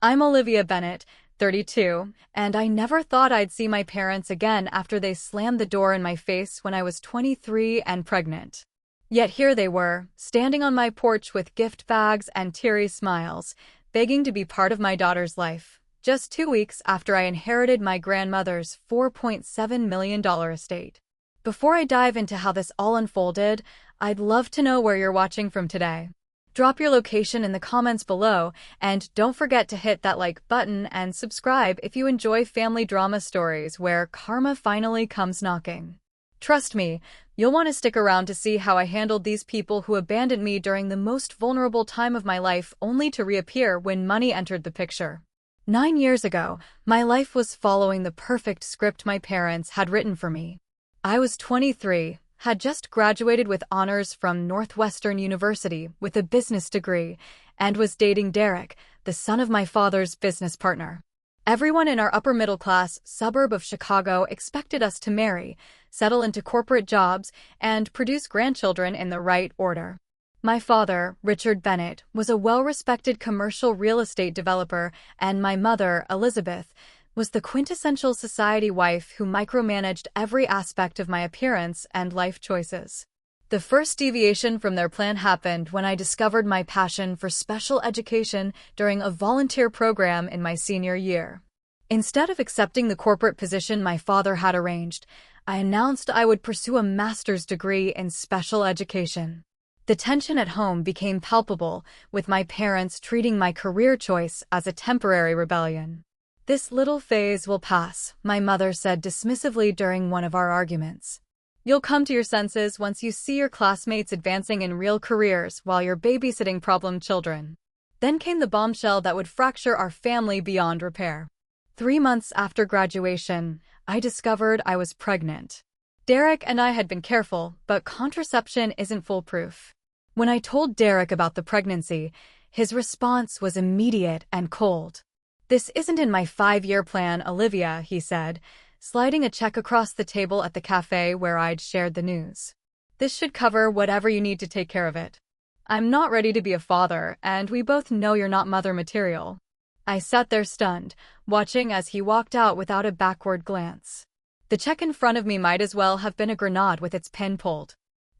I'm Olivia Bennett, 32, and I never thought I'd see my parents again after they slammed the door in my face when I was 23 and pregnant. Yet here they were, standing on my porch with gift bags and teary smiles, begging to be part of my daughter's life, just 2 weeks after I inherited my grandmother's $4.7 million estate. Before I dive into how this all unfolded, I'd love to know where you're watching from today. Drop your location in the comments below, and don't forget to hit that like button and subscribe if you enjoy family drama stories where karma finally comes knocking. Trust me, you'll want to stick around to see how I handled these people who abandoned me during the most vulnerable time of my life only to reappear when money entered the picture. 9 years ago, my life was following the perfect script my parents had written for me. I was 23, had just graduated with honors from Northwestern University with a business degree, and was dating Derek, the son of my father's business partner. Everyone in our upper-middle-class suburb of Chicago expected us to marry, settle into corporate jobs, and produce grandchildren in the right order. My father, Richard Bennett, was a well-respected commercial real estate developer, and my mother, Elizabeth, was the quintessential society wife who micromanaged every aspect of my appearance and life choices. The first deviation from their plan happened when I discovered my passion for special education during a volunteer program in my senior year. Instead of accepting the corporate position my father had arranged, I announced I would pursue a master's degree in special education. The tension at home became palpable, with my parents treating my career choice as a temporary rebellion. "This little phase will pass," my mother said dismissively during one of our arguments. "You'll come to your senses once you see your classmates advancing in real careers while you're babysitting problem children." Then came the bombshell that would fracture our family beyond repair. 3 months after graduation, I discovered I was pregnant. Derek and I had been careful, but contraception isn't foolproof. When I told Derek about the pregnancy, his response was immediate and cold. "This isn't in my 5-year plan, Olivia," he said, sliding a check across the table at the cafe where I'd shared the news. "This should cover whatever you need to take care of it. I'm not ready to be a father, and we both know you're not mother material." I sat there stunned, watching as he walked out without a backward glance. The check in front of me might as well have been a grenade with its pin pulled.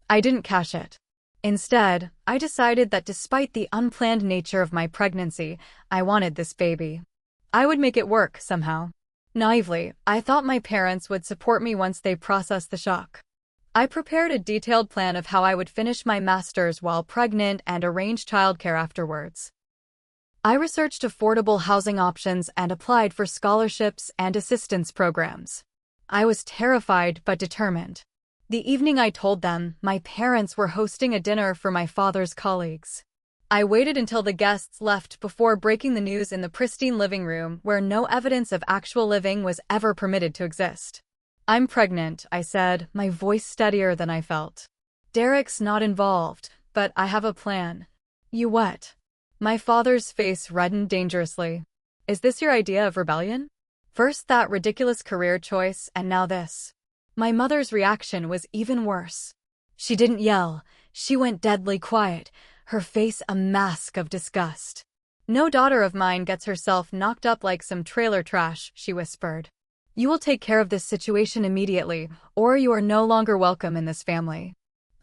I didn't cash it. Instead, I decided that despite the unplanned nature of my pregnancy, I wanted this baby. I would make it work somehow. Naively, I thought my parents would support me once they processed the shock. I prepared a detailed plan of how I would finish my master's while pregnant and arrange childcare afterwards. I researched affordable housing options and applied for scholarships and assistance programs. I was terrified but determined. The evening I told them, my parents were hosting a dinner for my father's colleagues. I waited until the guests left before breaking the news in the pristine living room where no evidence of actual living was ever permitted to exist. "I'm pregnant," I said, my voice steadier than I felt. "Derek's not involved, but I have a plan." "You what?" My father's face reddened dangerously. "Is this your idea of rebellion? First that ridiculous career choice, and now this." My mother's reaction was even worse. She didn't yell, she went deadly quiet, her face a mask of disgust. "No daughter of mine gets herself knocked up like some trailer trash," she whispered. "You will take care of this situation immediately, or you are no longer welcome in this family."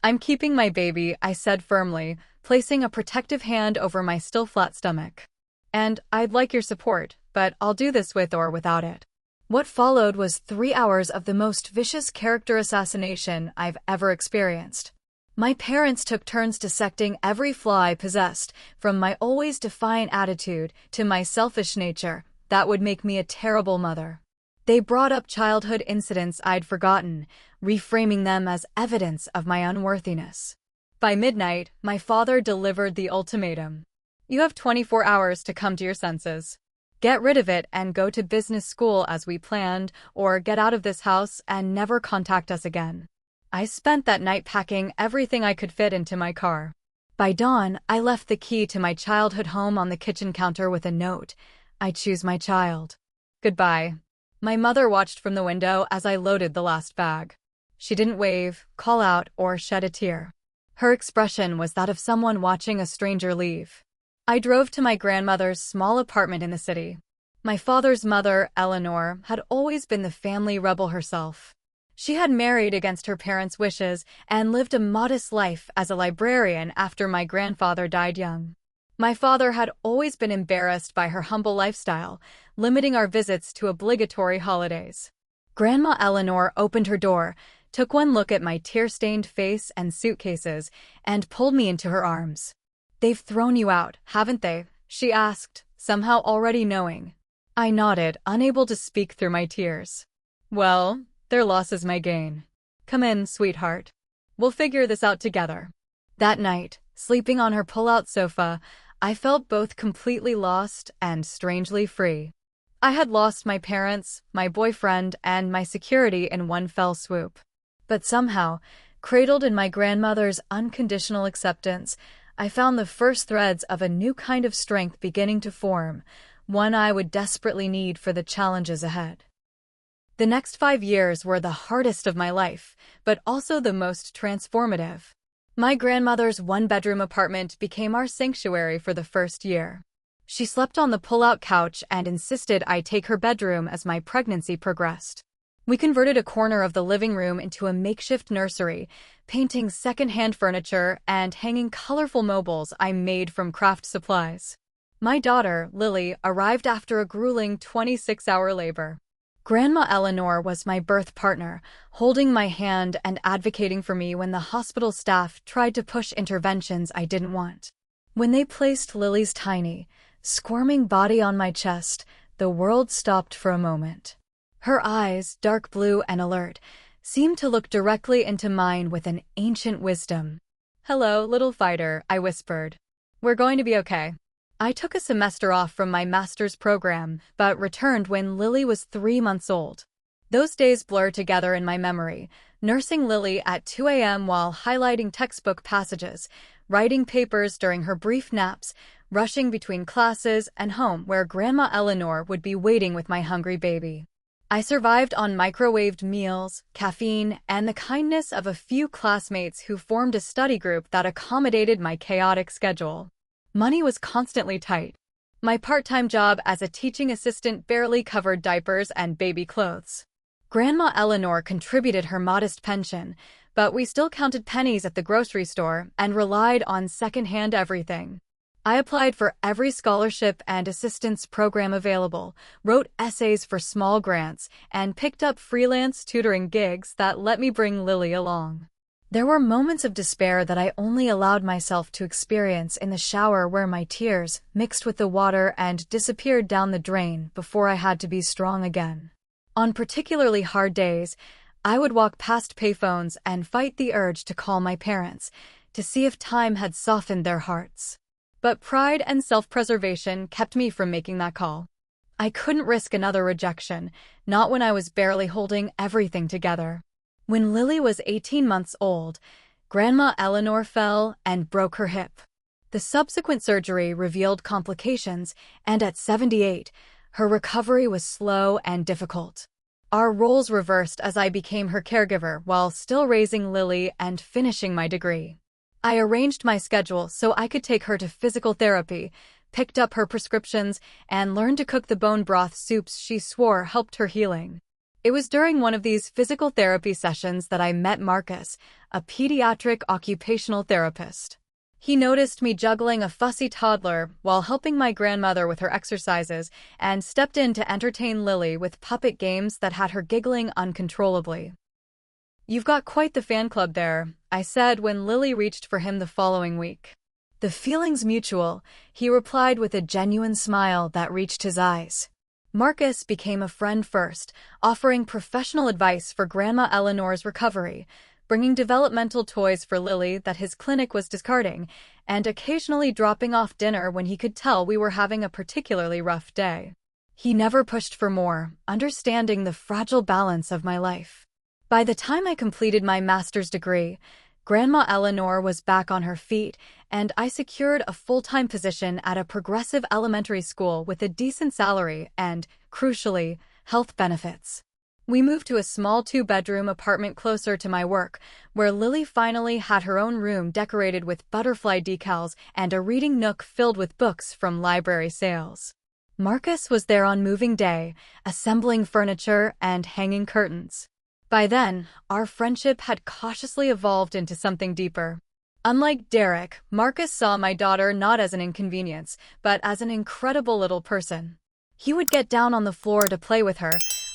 "I'm keeping my baby," I said firmly, placing a protective hand over my still flat stomach. "And I'd like your support, but I'll do this with or without it." What followed was 3 hours of the most vicious character assassination I've ever experienced. My parents took turns dissecting every flaw I possessed, from my always defiant attitude to my selfish nature that would make me a terrible mother. They brought up childhood incidents I'd forgotten, reframing them as evidence of my unworthiness. By midnight, my father delivered the ultimatum. "You have 24 hours to come to your senses. Get rid of it and go to business school as we planned, or get out of this house and never contact us again." I spent that night packing everything I could fit into my car. By dawn, I left the key to my childhood home on the kitchen counter with a note. "I choose my child. Goodbye." My mother watched from the window as I loaded the last bag. She didn't wave, call out, or shed a tear. Her expression was that of someone watching a stranger leave. I drove to my grandmother's small apartment in the city. My father's mother, Eleanor, had always been the family rebel herself. She had married against her parents' wishes and lived a modest life as a librarian after my grandfather died young. My father had always been embarrassed by her humble lifestyle, limiting our visits to obligatory holidays. Grandma Eleanor opened her door, took one look at my tear-stained face and suitcases, and pulled me into her arms. "They've thrown you out, haven't they?" she asked, somehow already knowing. I nodded, unable to speak through my tears. "Well, their loss is my gain. Come in, sweetheart. We'll figure this out together." That night, sleeping on her pull-out sofa, I felt both completely lost and strangely free. I had lost my parents, my boyfriend, and my security in one fell swoop. But somehow, cradled in my grandmother's unconditional acceptance, I found the first threads of a new kind of strength beginning to form, one I would desperately need for the challenges ahead. The next 5 years were the hardest of my life, but also the most transformative. My grandmother's one-bedroom apartment became our sanctuary for the first year. She slept on the pull-out couch and insisted I take her bedroom as my pregnancy progressed. We converted a corner of the living room into a makeshift nursery, painting second-hand furniture and hanging colorful mobiles I made from craft supplies. My daughter, Lily, arrived after a grueling 26-hour labor. Grandma Eleanor was my birth partner, holding my hand and advocating for me when the hospital staff tried to push interventions I didn't want. When they placed Lily's tiny, squirming body on my chest, the world stopped for a moment. Her eyes, dark blue and alert, seemed to look directly into mine with an ancient wisdom. "Hello, little fighter," I whispered. "We're going to be okay." I took a semester off from my master's program, but returned when Lily was 3 months old. Those days blur together in my memory, nursing Lily at 2 a.m. while highlighting textbook passages, writing papers during her brief naps, rushing between classes and home where Grandma Eleanor would be waiting with my hungry baby. I survived on microwaved meals, caffeine, and the kindness of a few classmates who formed a study group that accommodated my chaotic schedule. Money was constantly tight. My part-time job as a teaching assistant barely covered diapers and baby clothes. Grandma Eleanor contributed her modest pension, but we still counted pennies at the grocery store and relied on second-hand everything. I applied for every scholarship and assistance program available, wrote essays for small grants, and picked up freelance tutoring gigs that let me bring Lily along. There were moments of despair that I only allowed myself to experience in the shower where my tears mixed with the water and disappeared down the drain before I had to be strong again. On particularly hard days, I would walk past payphones and fight the urge to call my parents to see if time had softened their hearts. But pride and self-preservation kept me from making that call. I couldn't risk another rejection, not when I was barely holding everything together. When Lily was 18 months old, Grandma Eleanor fell and broke her hip. The subsequent surgery revealed complications, and at 78, her recovery was slow and difficult. Our roles reversed as I became her caregiver while still raising Lily and finishing my degree. I arranged my schedule so I could take her to physical therapy, picked up her prescriptions, and learned to cook the bone broth soups she swore helped her healing. It was during one of these physical therapy sessions that I met Marcus, a pediatric occupational therapist. He noticed me juggling a fussy toddler while helping my grandmother with her exercises and stepped in to entertain Lily with puppet games that had her giggling uncontrollably. "You've got quite the fan club there," I said when Lily reached for him the following week. "The feeling's mutual," he replied with a genuine smile that reached his eyes. Marcus became a friend first, offering professional advice for Grandma Eleanor's recovery, bringing developmental toys for Lily that his clinic was discarding, and occasionally dropping off dinner when he could tell we were having a particularly rough day. He never pushed for more, understanding the fragile balance of my life. By the time I completed my master's degree, Grandma Eleanor was back on her feet, and I secured a full-time position at a progressive elementary school with a decent salary and, crucially, health benefits. We moved to a small two-bedroom apartment closer to my work, where Lily finally had her own room decorated with butterfly decals and a reading nook filled with books from library sales. Marcus was there on moving day, assembling furniture and hanging curtains. By then, our friendship had cautiously evolved into something deeper. Unlike Derek, Marcus saw my daughter not as an inconvenience, but as an incredible little person. He would get down on the floor to play with her,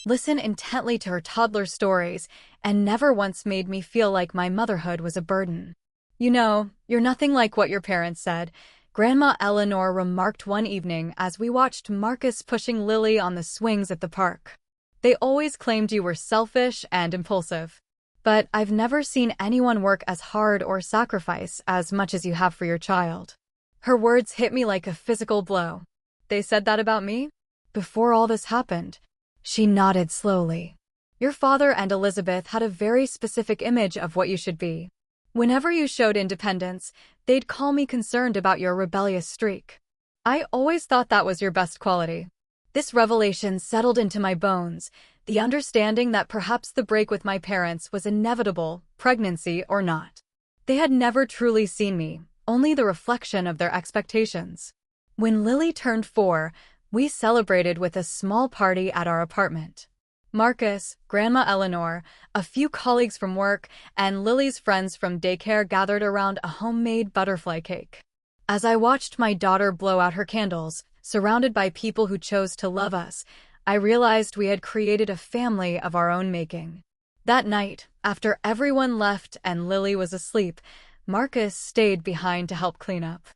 listen intently to her toddler stories, and never once made me feel like my motherhood was a burden. "You know, you're nothing like what your parents said," Grandma Eleanor remarked one evening as we watched Marcus pushing Lily on the swings at the park. "They always claimed you were selfish and impulsive. But I've never seen anyone work as hard or sacrifice as much as you have for your child." Her words hit me like a physical blow. "They said that about me?" "Before all this happened." She nodded slowly. "Your father and Elizabeth had a very specific image of what you should be. Whenever you showed independence, they'd call me concerned about your rebellious streak. I always thought that was your best quality." This revelation settled into my bones, the understanding that perhaps the break with my parents was inevitable, pregnancy or not. They had never truly seen me, only the reflection of their expectations. When Lily turned 4, we celebrated with a small party at our apartment. Marcus, Grandma Eleanor, a few colleagues from work, and Lily's friends from daycare gathered around a homemade butterfly cake. As I watched my daughter blow out her candles, surrounded by people who chose to love us, I realized we had created a family of our own making. That night, after everyone left and Lily was asleep, Marcus stayed behind to help clean up.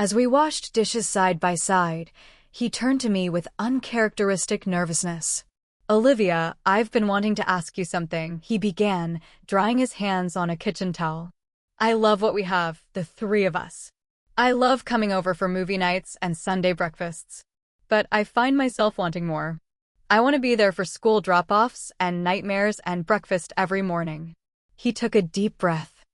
As we washed dishes side by side, he turned to me with uncharacteristic nervousness. "Olivia, I've been wanting to ask you something," he began, drying his hands on a kitchen towel. "I love what we have, the three of us. I love coming over for movie nights and Sunday breakfasts. But I find myself wanting more. I want to be there for school drop-offs and nightmares and breakfast every morning." He took a deep breath.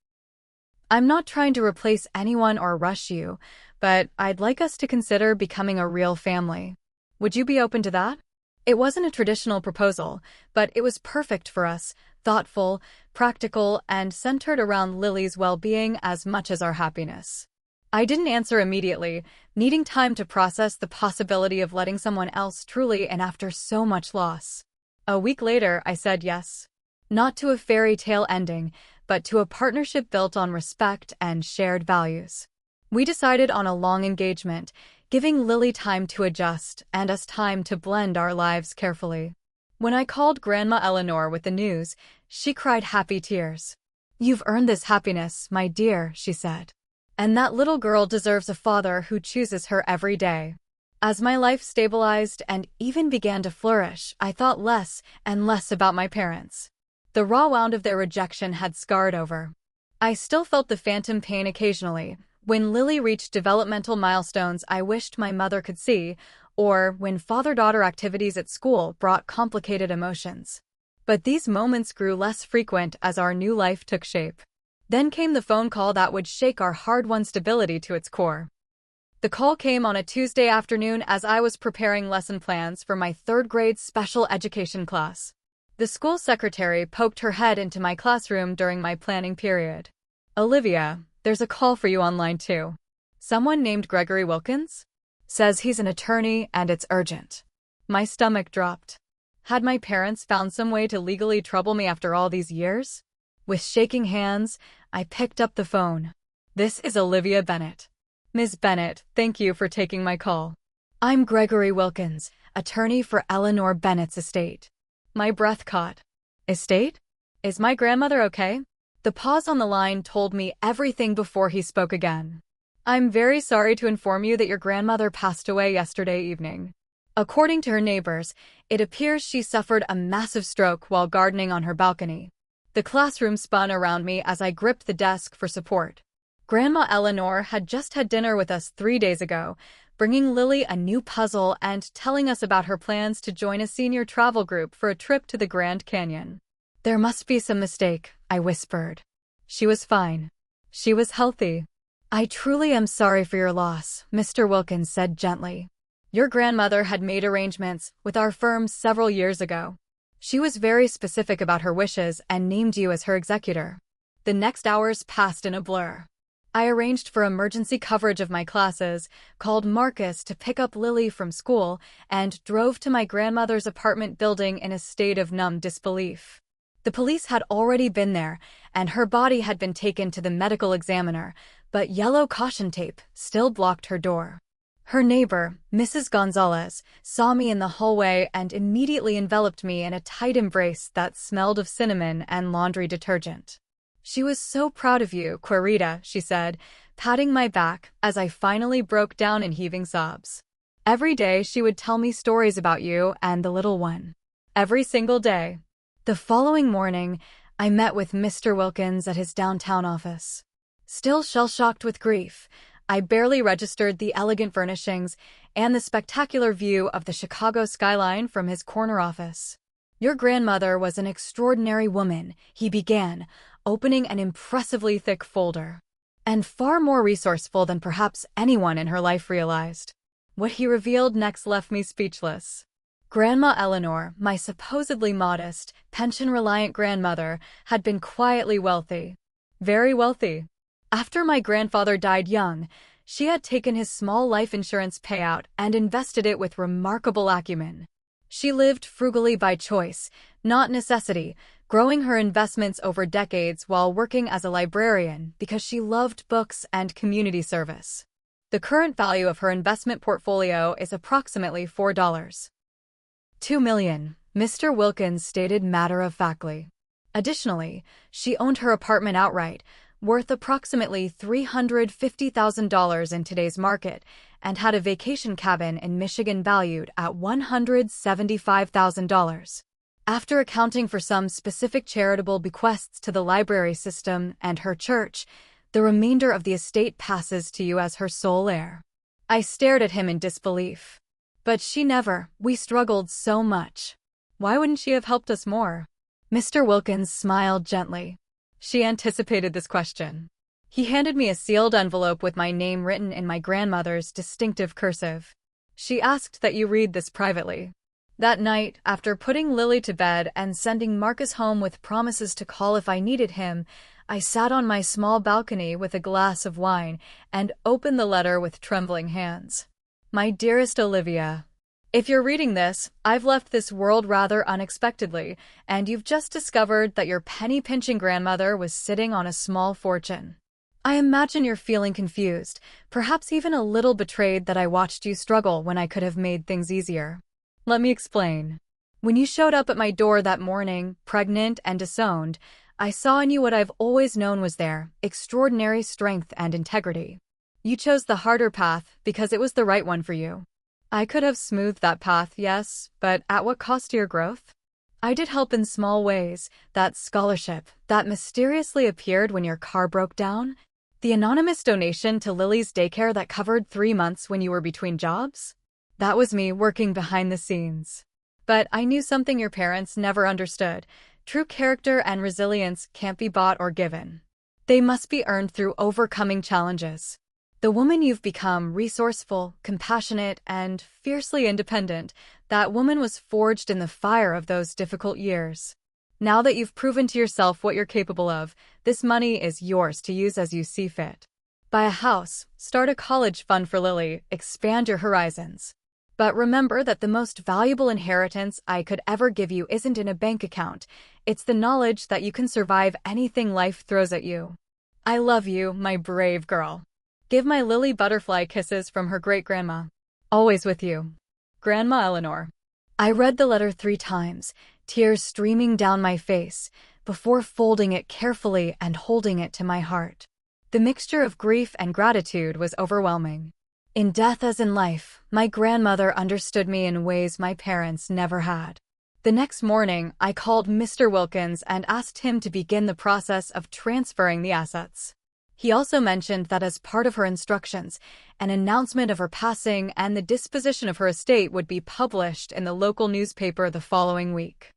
"I'm not trying to replace anyone or rush you, but I'd like us to consider becoming a real family. Would you be open to that?" It wasn't a traditional proposal, but it was perfect for us, thoughtful, practical, and centered around Lily's well-being as much as our happiness. I didn't answer immediately, needing time to process the possibility of letting someone else truly in after so much loss. A week later, I said yes. Not to a fairy tale ending, but to a partnership built on respect and shared values. We decided on a long engagement, giving Lily time to adjust and us time to blend our lives carefully. When I called Grandma Eleanor with the news, she cried happy tears. "You've earned this happiness, my dear," she said. "And that little girl deserves a father who chooses her every day." As my life stabilized and even began to flourish, I thought less and less about my parents. The raw wound of their rejection had scarred over. I still felt the phantom pain occasionally, when Lily reached developmental milestones I wished my mother could see, or when father-daughter activities at school brought complicated emotions. But these moments grew less frequent as our new life took shape. Then came the phone call that would shake our hard-won stability to its core. The call came on a Tuesday afternoon as I was preparing lesson plans for my third-grade special education class. The school secretary poked her head into my classroom during my planning period. "Olivia, there's a call for you online too. Someone named Gregory Wilkins? Says he's an attorney and it's urgent." My stomach dropped. Had my parents found some way to legally trouble me after all these years? With shaking hands, I picked up the phone. "This is Olivia Bennett." "Ms. Bennett, thank you for taking my call. I'm Gregory Wilkins, attorney for Eleanor Bennett's estate." My breath caught. "Estate? Is my grandmother okay?" The pause on the line told me everything before he spoke again. "I'm very sorry to inform you that your grandmother passed away yesterday evening. According to her neighbors, it appears she suffered a massive stroke while gardening on her balcony." The classroom spun around me as I gripped the desk for support. Grandma Eleanor had just had dinner with us 3 days ago, bringing Lily a new puzzle and telling us about her plans to join a senior travel group for a trip to the Grand Canyon. "There must be some mistake," I whispered. "She was fine. She was healthy." "I truly am sorry for your loss," Mr. Wilkins said gently. "Your grandmother had made arrangements with our firm several years ago. She was very specific about her wishes and named you as her executor. The next hours passed in a blur. I arranged for emergency coverage of my classes, called Marcus to pick up Lily from school, and drove to my grandmother's apartment building in a state of numb disbelief. The police had already been there, and her body had been taken to the medical examiner, but yellow caution tape still blocked her door. Her neighbor, Mrs. Gonzalez, saw me in the hallway and immediately enveloped me in a tight embrace that smelled of cinnamon and laundry detergent. "She was so proud of you, Querida," she said, patting my back as I finally broke down in heaving sobs. Every day she would tell me stories about you and the little one. Every single day. The following morning, I met with Mr. Wilkins at his downtown office. Still shell-shocked with grief, I barely registered the elegant furnishings and the spectacular view of the Chicago skyline from his corner office. "Your grandmother was an extraordinary woman," he began, opening an impressively thick folder. "And far more resourceful than perhaps anyone in her life realized." What he revealed next left me speechless. Grandma Eleanor, my supposedly modest, pension-reliant grandmother, had been quietly wealthy. Very wealthy. After my grandfather died young, she had taken his small life insurance payout and invested it with remarkable acumen. She lived frugally by choice, not necessity, growing her investments over decades while working as a librarian because she loved books and community service. The current value of her investment portfolio is approximately $4.2 million, Mr. Wilkins stated matter-of-factly. Additionally, she owned her apartment outright, worth approximately $350,000 in today's market, and had a vacation cabin in Michigan valued at $175,000. After accounting for some specific charitable bequests to the library system and her church, the remainder of the estate passes to you as her sole heir. I stared at him in disbelief. But she never. We struggled so much. Why wouldn't she have helped us more? Mr. Wilkins smiled gently. She anticipated this question. He handed me a sealed envelope with my name written in my grandmother's distinctive cursive. "She asked that you read this privately." That night, after putting Lily to bed and sending Marcus home with promises to call if I needed him, I sat on my small balcony with a glass of wine and opened the letter with trembling hands. "My dearest Olivia, if you're reading this, I've left this world rather unexpectedly, and you've just discovered that your penny-pinching grandmother was sitting on a small fortune. I imagine you're feeling confused, perhaps even a little betrayed that I watched you struggle when I could have made things easier. Let me explain. When you showed up at my door that morning, pregnant and disowned, I saw in you what I've always known was there, extraordinary strength and integrity. You chose the harder path because it was the right one for you. I could have smoothed that path, yes, but at what cost to your growth? I did help in small ways, that scholarship that mysteriously appeared when your car broke down, the anonymous donation to Lily's daycare that covered 3 months when you were between jobs. That was me working behind the scenes. But I knew something your parents never understood. True character and resilience can't be bought or given. They must be earned through overcoming challenges. The woman you've become, resourceful, compassionate, and fiercely independent, that woman was forged in the fire of those difficult years. Now that you've proven to yourself what you're capable of, this money is yours to use as you see fit. Buy a house, start a college fund for Lily, expand your horizons. But remember that the most valuable inheritance I could ever give you isn't in a bank account. It's the knowledge that you can survive anything life throws at you. I love you, my brave girl. Give my Lily butterfly kisses from her great-grandma. Always with you. Grandma Eleanor. I read the letter 3 times, tears streaming down my face, before folding it carefully and holding it to my heart. The mixture of grief and gratitude was overwhelming. In death as in life, my grandmother understood me in ways my parents never had. The next morning, I called Mr. Wilkins and asked him to begin the process of transferring the assets. He also mentioned that as part of her instructions, an announcement of her passing and the disposition of her estate would be published in the local newspaper the following week.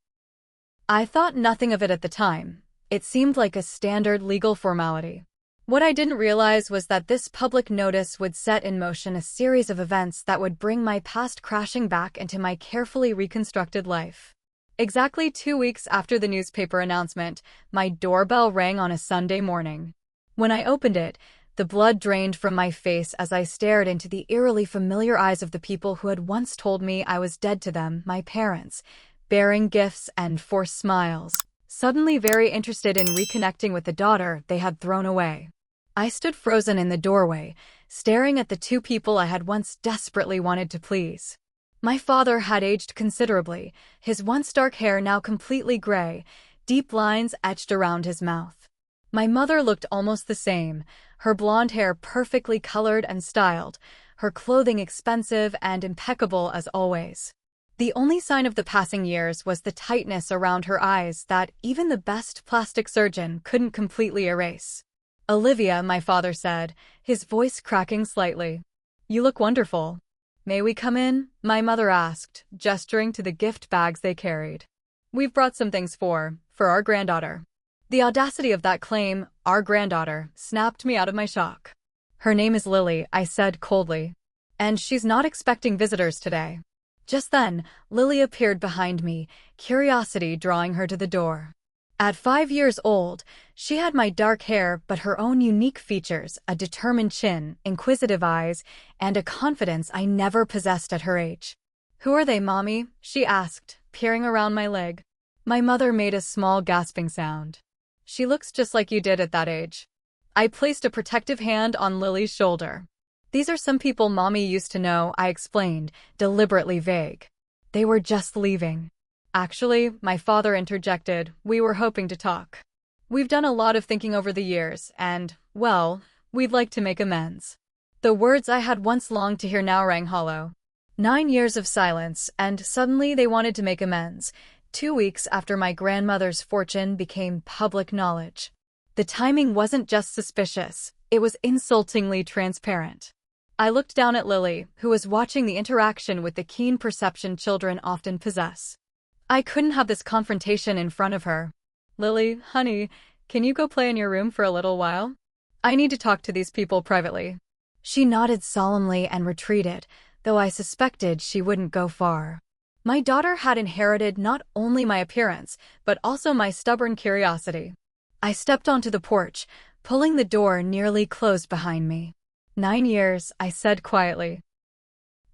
I thought nothing of it at the time. It seemed like a standard legal formality. What I didn't realize was that this public notice would set in motion a series of events that would bring my past crashing back into my carefully reconstructed life. Exactly 2 weeks after the newspaper announcement, my doorbell rang on a Sunday morning. When I opened it, the blood drained from my face as I stared into the eerily familiar eyes of the people who had once told me I was dead to them, my parents, bearing gifts and forced smiles, suddenly very interested in reconnecting with the daughter they had thrown away. I stood frozen in the doorway, staring at the two people I had once desperately wanted to please. My father had aged considerably, his once dark hair now completely gray, deep lines etched around his mouth. My mother looked almost the same, her blonde hair perfectly colored and styled, her clothing expensive and impeccable as always. The only sign of the passing years was the tightness around her eyes that even the best plastic surgeon couldn't completely erase. "Olivia," my father said, his voice cracking slightly. "You look wonderful." "May we come in?" my mother asked, gesturing to the gift bags they carried. "We've brought some things for our granddaughter." The audacity of that claim, "our granddaughter," snapped me out of my shock. "Her name is Lily," I said coldly. "And she's not expecting visitors today." Just then, Lily appeared behind me, curiosity drawing her to the door. At 5 years old, she had my dark hair but her own unique features, a determined chin, inquisitive eyes, and a confidence I never possessed at her age. "Who are they, Mommy?" she asked, peering around my leg. My mother made a small gasping sound. "She looks just like you did at that age." I placed a protective hand on Lily's shoulder. "These are some people Mommy used to know," I explained, deliberately vague. "They were just leaving." "Actually," my father interjected, "we were hoping to talk. We've done a lot of thinking over the years, and, well, we'd like to make amends." The words I had once longed to hear now rang hollow. 9 years of silence, and suddenly they wanted to make amends, 2 weeks after my grandmother's fortune became public knowledge. The timing wasn't just suspicious, it was insultingly transparent. I looked down at Lily, who was watching the interaction with the keen perception children often possess. I couldn't have this confrontation in front of her. "Lily, honey, can you go play in your room for a little while? I need to talk to these people privately." She nodded solemnly and retreated, though I suspected she wouldn't go far. My daughter had inherited not only my appearance, but also my stubborn curiosity. I stepped onto the porch, pulling the door nearly closed behind me. 9 years, I said quietly.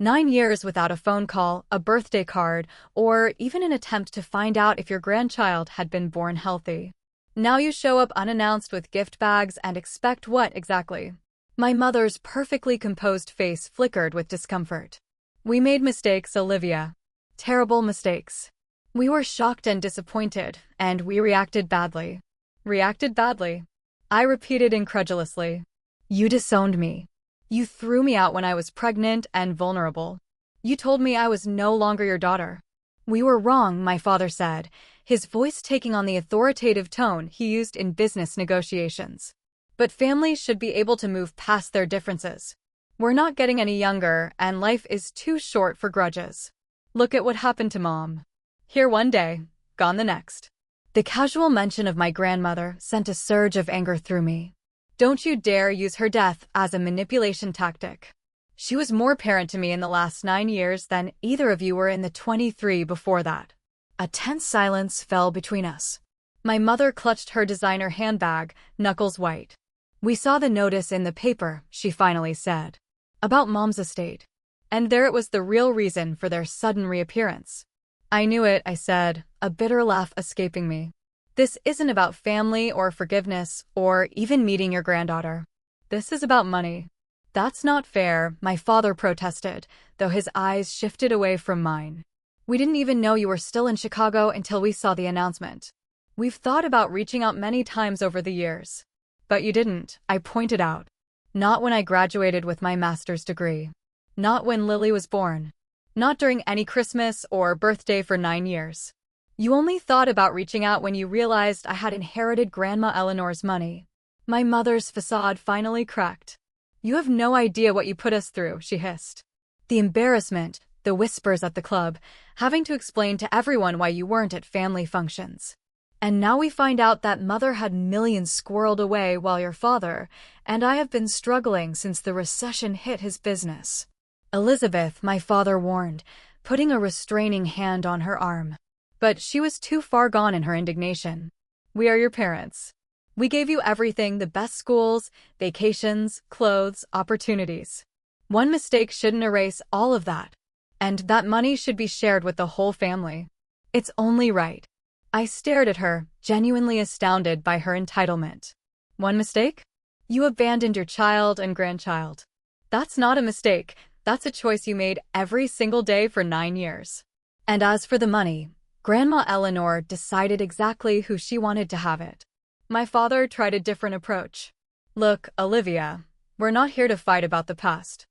9 years without a phone call, a birthday card, or even an attempt to find out if your grandchild had been born healthy. Now you show up unannounced with gift bags and expect what exactly? My mother's perfectly composed face flickered with discomfort. "We made mistakes, Olivia. Terrible mistakes. We were shocked and disappointed, and we reacted badly." "Reacted badly?" I repeated incredulously. "You disowned me. You threw me out when I was pregnant and vulnerable. You told me I was no longer your daughter." "We were wrong," my father said, his voice taking on the authoritative tone he used in business negotiations. "But families should be able to move past their differences. We're not getting any younger, and life is too short for grudges. Look at what happened to Mom. Here one day, gone the next." The casual mention of my grandmother sent a surge of anger through me. Don't you dare use her death as a manipulation tactic. She was more parent to me in the last 9 years than either of you were in the 23 before that. A tense silence fell between us. My mother clutched her designer handbag, knuckles white. "We saw the notice in the paper," she finally said. "About Mom's estate. And there it was, the real reason for their sudden reappearance." "I knew it," I said, a bitter laugh escaping me. "This isn't about family or forgiveness or even meeting your granddaughter. This is about money." "That's not fair," my father protested, though his eyes shifted away from mine. "We didn't even know you were still in Chicago until we saw the announcement. We've thought about reaching out many times over the years." "But you didn't," I pointed out. "Not when I graduated with my master's degree. Not when Lily was born. Not during any Christmas or birthday for 9 years. You only thought about reaching out when you realized I had inherited Grandma Eleanor's money." My mother's facade finally cracked. "You have no idea what you put us through," she hissed. "The embarrassment, the whispers at the club, having to explain to everyone why you weren't at family functions. And now we find out that Mother had millions squirreled away while your father, and I have been struggling since the recession hit his business." "Elizabeth," my father warned, putting a restraining hand on her arm. But she was too far gone in her indignation. "We are your parents. We gave you everything, the best schools, vacations, clothes, opportunities. One mistake shouldn't erase all of that. And that money should be shared with the whole family. It's only right." I stared at her, genuinely astounded by her entitlement. "One mistake? You abandoned your child and grandchild. That's not a mistake. That's a choice you made every single day for 9 years. And as for the money, Grandma Eleanor decided exactly who she wanted to have it." My father tried a different approach. "Look, Olivia, we're not here to fight about the past.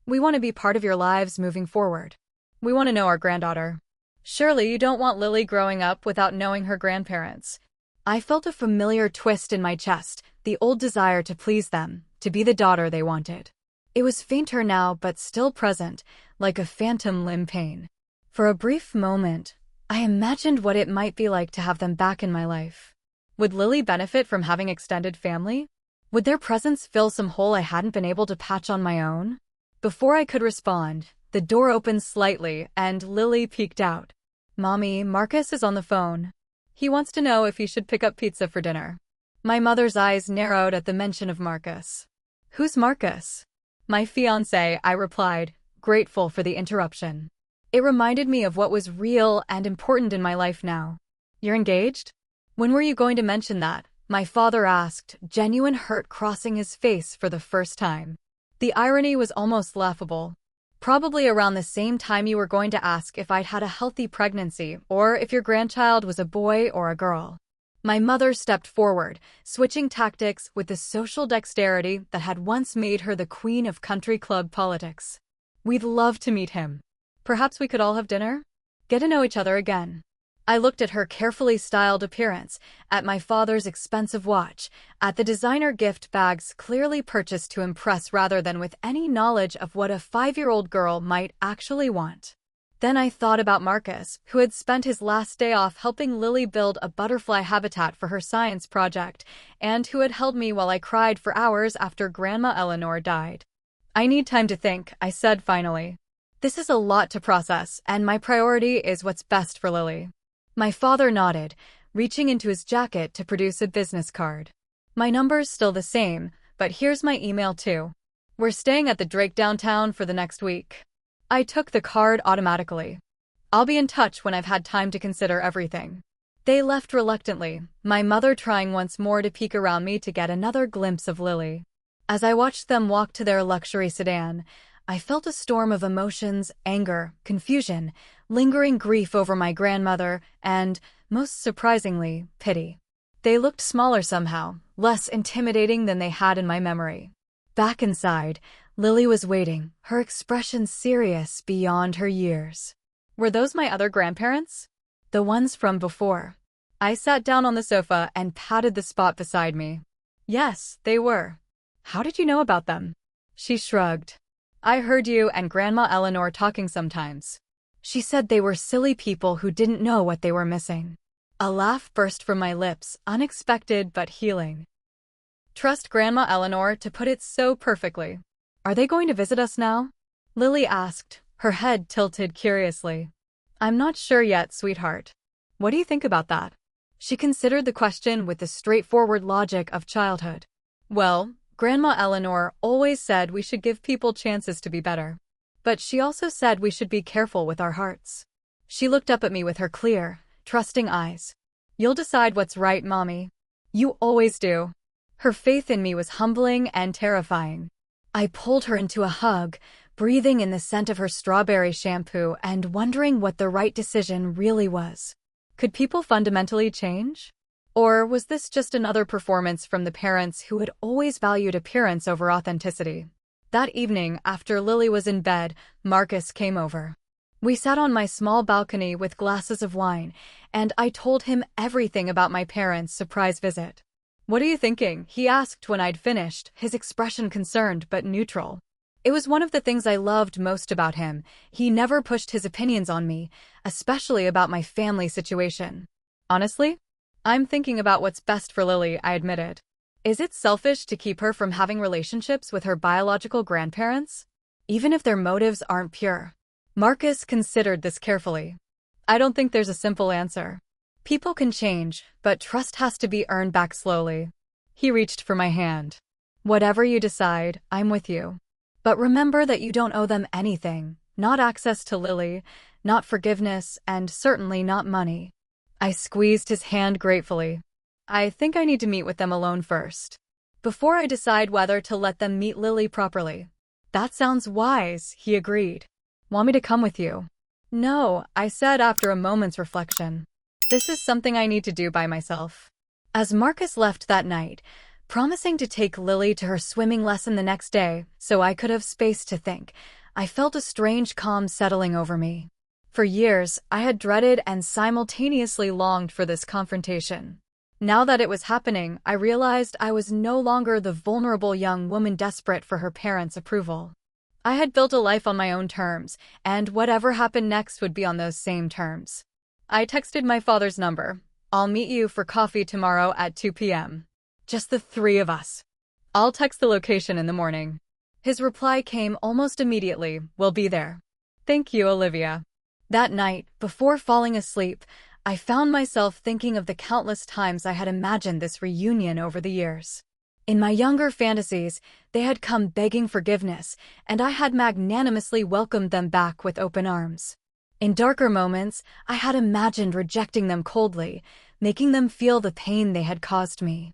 We want to be part of your lives moving forward. We want to know our granddaughter. Surely you don't want Lily growing up without knowing her grandparents." I felt a familiar twist in my chest, the old desire to please them, to be the daughter they wanted. It was fainter now but still present, like a phantom limb pain. For a brief moment, I imagined what it might be like to have them back in my life. Would Lily benefit from having extended family? Would their presence fill some hole I hadn't been able to patch on my own? Before I could respond, the door opened slightly and Lily peeked out. "Mommy, Marcus is on the phone. He wants to know if he should pick up pizza for dinner." My mother's eyes narrowed at the mention of Marcus. "Who's Marcus?" "My fiancé," I replied, grateful for the interruption. It reminded me of what was real and important in my life now. "You're engaged? When were you going to mention that?" my father asked, genuine hurt crossing his face for the first time. The irony was almost laughable. "Probably around the same time you were going to ask if I'd had a healthy pregnancy or if your grandchild was a boy or a girl." My mother stepped forward, switching tactics with the social dexterity that had once made her the queen of country club politics. "We'd love to meet him. Perhaps we could all have dinner? Get to know each other again." I looked at her carefully styled appearance, at my father's expensive watch, at the designer gift bags clearly purchased to impress rather than with any knowledge of what a 5-year-old girl might actually want. Then I thought about Marcus, who had spent his last day off helping Lily build a butterfly habitat for her science project, and who had held me while I cried for hours after Grandma Eleanor died. "I need time to think," I said finally. "This is a lot to process, and my priority is what's best for Lily." My father nodded, reaching into his jacket to produce a business card. "My number's still the same, but here's my email too. We're staying at the Drake downtown for the next week." I took the card automatically. "I'll be in touch when I've had time to consider everything." They left reluctantly, my mother trying once more to peek around me to get another glimpse of Lily. As I watched them walk to their luxury sedan, I felt a storm of emotions, anger, confusion, lingering grief over my grandmother, and, most surprisingly, pity. They looked smaller somehow, less intimidating than they had in my memory. Back inside, Lily was waiting, her expression serious beyond her years. Were those my other grandparents? The ones from before? I sat down on the sofa and patted the spot beside me. Yes, they were. "How did you know about them?" She shrugged. "I heard you and Grandma Eleanor talking sometimes. She said they were silly people who didn't know what they were missing." A laugh burst from my lips, unexpected but healing. "Trust Grandma Eleanor to put it so perfectly." "Are they going to visit us now?" Lily asked, her head tilted curiously. "I'm not sure yet, sweetheart. What do you think about that?" She considered the question with the straightforward logic of childhood. "Well, Grandma Eleanor always said we should give people chances to be better. But she also said we should be careful with our hearts." She looked up at me with her clear, trusting eyes. "You'll decide what's right, Mommy. You always do." Her faith in me was humbling and terrifying. I pulled her into a hug, breathing in the scent of her strawberry shampoo and wondering what the right decision really was. Could people fundamentally change? Or was this just another performance from the parents who had always valued appearance over authenticity? That evening, after Lily was in bed, Marcus came over. We sat on my small balcony with glasses of wine, and I told him everything about my parents' surprise visit. "What are you thinking?" he asked when I'd finished, his expression concerned but neutral. It was one of the things I loved most about him. He never pushed his opinions on me, especially about my family situation. "Honestly, I'm thinking about what's best for Lily," I admitted. "Is it selfish to keep her from having relationships with her biological grandparents? Even if their motives aren't pure?" Marcus considered this carefully. I don't think there's a simple answer. People can change, but trust has to be earned back slowly. He reached for my hand. Whatever you decide, I'm with you. But remember that you don't owe them anything, not access to Lily, not forgiveness, and certainly not money. I squeezed his hand gratefully. I think I need to meet with them alone first, before I decide whether to let them meet Lily properly. That sounds wise, he agreed. Want me to come with you? No, I said after a moment's reflection. This is something I need to do by myself. As Marcus left that night, promising to take Lily to her swimming lesson the next day so I could have space to think, I felt a strange calm settling over me. For years, I had dreaded and simultaneously longed for this confrontation. Now that it was happening, I realized I was no longer the vulnerable young woman desperate for her parents' approval. I had built a life on my own terms, and whatever happened next would be on those same terms. I texted my father's number. I'll meet you for coffee tomorrow at 2 p.m. Just the three of us. I'll text the location in the morning. His reply came almost immediately. We'll be there. Thank you, Olivia. That night, before falling asleep, I found myself thinking of the countless times I had imagined this reunion over the years. In my younger fantasies, they had come begging forgiveness, and I had magnanimously welcomed them back with open arms. In darker moments, I had imagined rejecting them coldly, making them feel the pain they had caused me.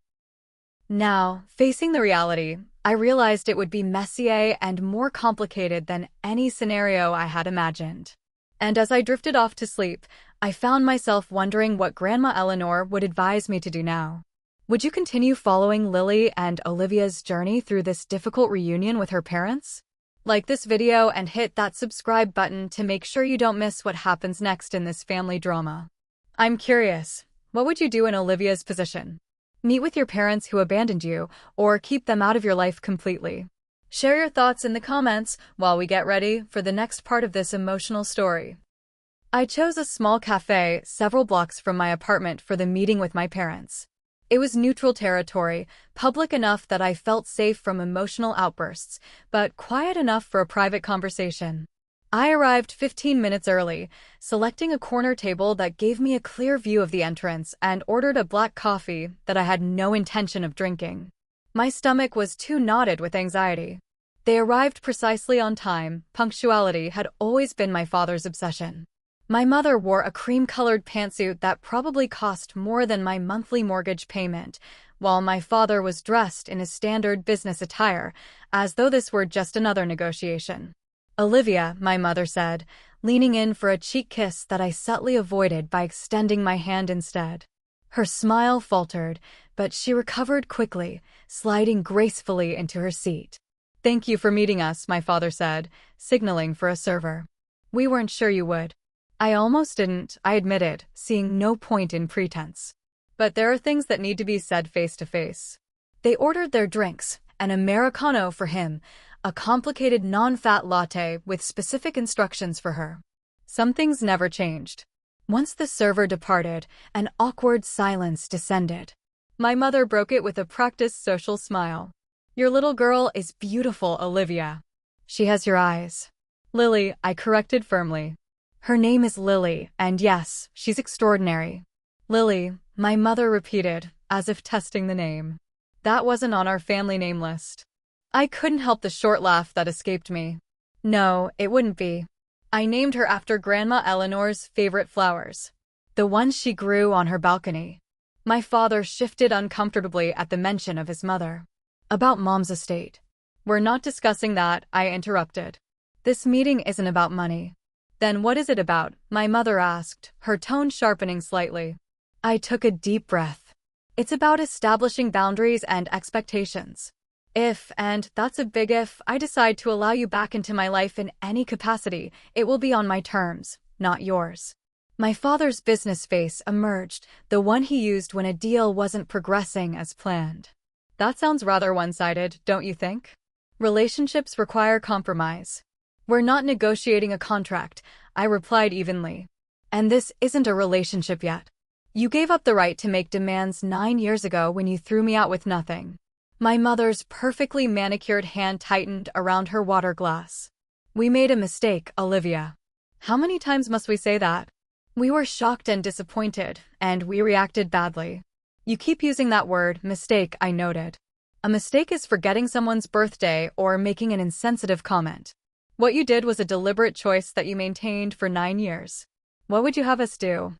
Now, facing the reality, I realized it would be messier and more complicated than any scenario I had imagined. And as I drifted off to sleep, I found myself wondering what Grandma Eleanor would advise me to do now. Would you continue following Lily and Olivia's journey through this difficult reunion with her parents? Like this video and hit that subscribe button to make sure you don't miss what happens next in this family drama. I'm curious, what would you do in Olivia's position? Meet with your parents who abandoned you, or keep them out of your life completely? Share your thoughts in the comments while we get ready for the next part of this emotional story. I chose a small cafe several blocks from my apartment for the meeting with my parents. It was neutral territory, public enough that I felt safe from emotional outbursts, but quiet enough for a private conversation. I arrived 15 minutes early, selecting a corner table that gave me a clear view of the entrance, and ordered a black coffee that I had no intention of drinking. My stomach was too knotted with anxiety. They arrived precisely on time. Punctuality had always been my father's obsession. My mother wore a cream-colored pantsuit that probably cost more than my monthly mortgage payment, while my father was dressed in his standard business attire, as though this were just another negotiation. Olivia, my mother said, leaning in for a cheek kiss that I subtly avoided by extending my hand instead. Her smile faltered, but she recovered quickly, sliding gracefully into her seat. Thank you for meeting us, my father said, signaling for a server. We weren't sure you would. I almost didn't, I admitted, seeing no point in pretense. But there are things that need to be said face to face. They ordered their drinks, an Americano for him, a complicated non-fat latte with specific instructions for her. Some things never changed. Once the server departed, an awkward silence descended. My mother broke it with a practiced social smile. Your little girl is beautiful, Olivia. She has your eyes. Lily, I corrected firmly. Her name is Lily, and yes, she's extraordinary. Lily, my mother repeated, as if testing the name. That wasn't on our family name list. I couldn't help the short laugh that escaped me. No, it wouldn't be. I named her after Grandma Eleanor's favorite flowers. The ones she grew on her balcony. My father shifted uncomfortably at the mention of his mother. About Mom's estate. We're not discussing that, I interrupted. This meeting isn't about money. Then what is it about? My mother asked, her tone sharpening slightly. I took a deep breath. It's about establishing boundaries and expectations. If, and that's a big if, I decide to allow you back into my life in any capacity, it will be on my terms, not yours. My father's business face emerged, the one he used when a deal wasn't progressing as planned. That sounds rather one-sided, don't you think? Relationships require compromise. We're not negotiating a contract, I replied evenly. And this isn't a relationship yet. You gave up the right to make demands 9 years ago when you threw me out with nothing. My mother's perfectly manicured hand tightened around her water glass. We made a mistake, Olivia. How many times must we say that? We were shocked and disappointed, and we reacted badly. You keep using that word, mistake, I noted. A mistake is forgetting someone's birthday or making an insensitive comment. What you did was a deliberate choice that you maintained for 9 years. What would you have us do?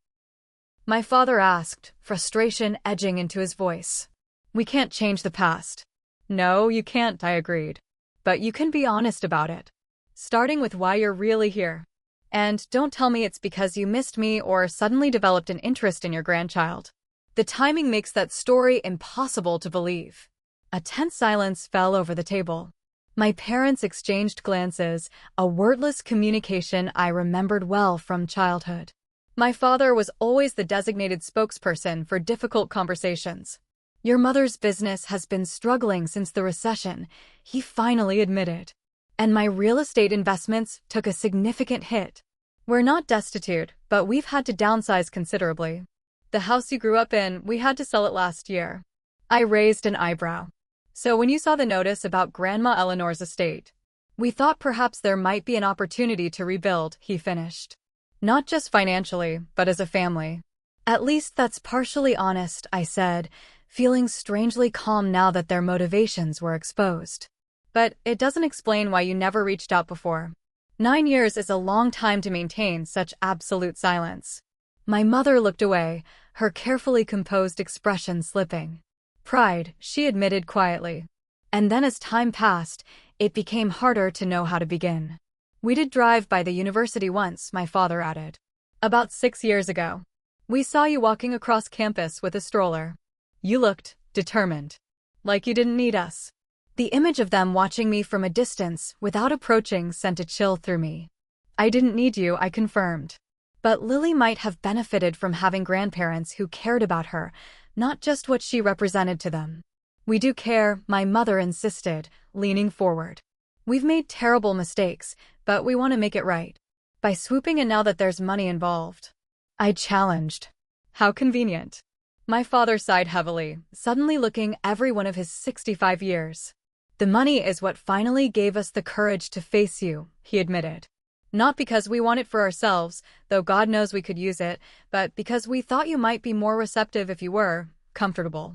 My father asked, frustration edging into his voice. We can't change the past. No, you can't, I agreed. But you can be honest about it. Starting with why you're really here. And don't tell me it's because you missed me or suddenly developed an interest in your grandchild. The timing makes that story impossible to believe. A tense silence fell over the table. My parents exchanged glances, a wordless communication I remembered well from childhood. My father was always the designated spokesperson for difficult conversations. Your mother's business has been struggling since the recession, he finally admitted. And my real estate investments took a significant hit. We're not destitute, but we've had to downsize considerably. The house you grew up in, we had to sell it last year. I raised an eyebrow. So when you saw the notice about Grandma Eleanor's estate, we thought perhaps there might be an opportunity to rebuild, he finished. Not just financially, but as a family. At least that's partially honest, I said, feeling strangely calm now that their motivations were exposed. But it doesn't explain why you never reached out before. 9 years is a long time to maintain such absolute silence. My mother looked away, her carefully composed expression slipping. Pride, she admitted quietly. And then as time passed, it became harder to know how to begin. We did drive by the university once, my father added. About 6 years ago. We saw you walking across campus with a stroller. You looked determined. Like you didn't need us. The image of them watching me from a distance, without approaching, sent a chill through me. I didn't need you, I confirmed. But Lily might have benefited from having grandparents who cared about her, not just what she represented to them. We do care, my mother insisted, leaning forward. We've made terrible mistakes, but we want to make it right. By swooping in now that there's money involved. I challenged. How convenient. My father sighed heavily, suddenly looking every one of his 65 years. The money is what finally gave us the courage to face you, he admitted. Not because we want it for ourselves, though God knows we could use it, but because we thought you might be more receptive if you were comfortable.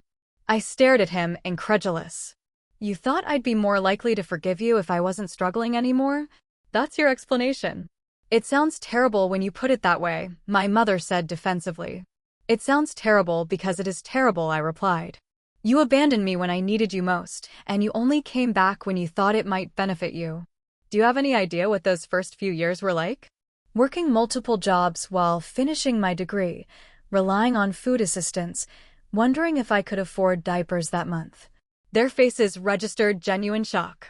I stared at him, incredulous. You thought I'd be more likely to forgive you if I wasn't struggling anymore? That's your explanation. It sounds terrible when you put it that way, my mother said defensively. It sounds terrible because it is terrible, I replied. You abandoned me when I needed you most, and you only came back when you thought it might benefit you. Do you have any idea what those first few years were like? Working multiple jobs while finishing my degree, relying on food assistance, wondering if I could afford diapers that month. Their faces registered genuine shock.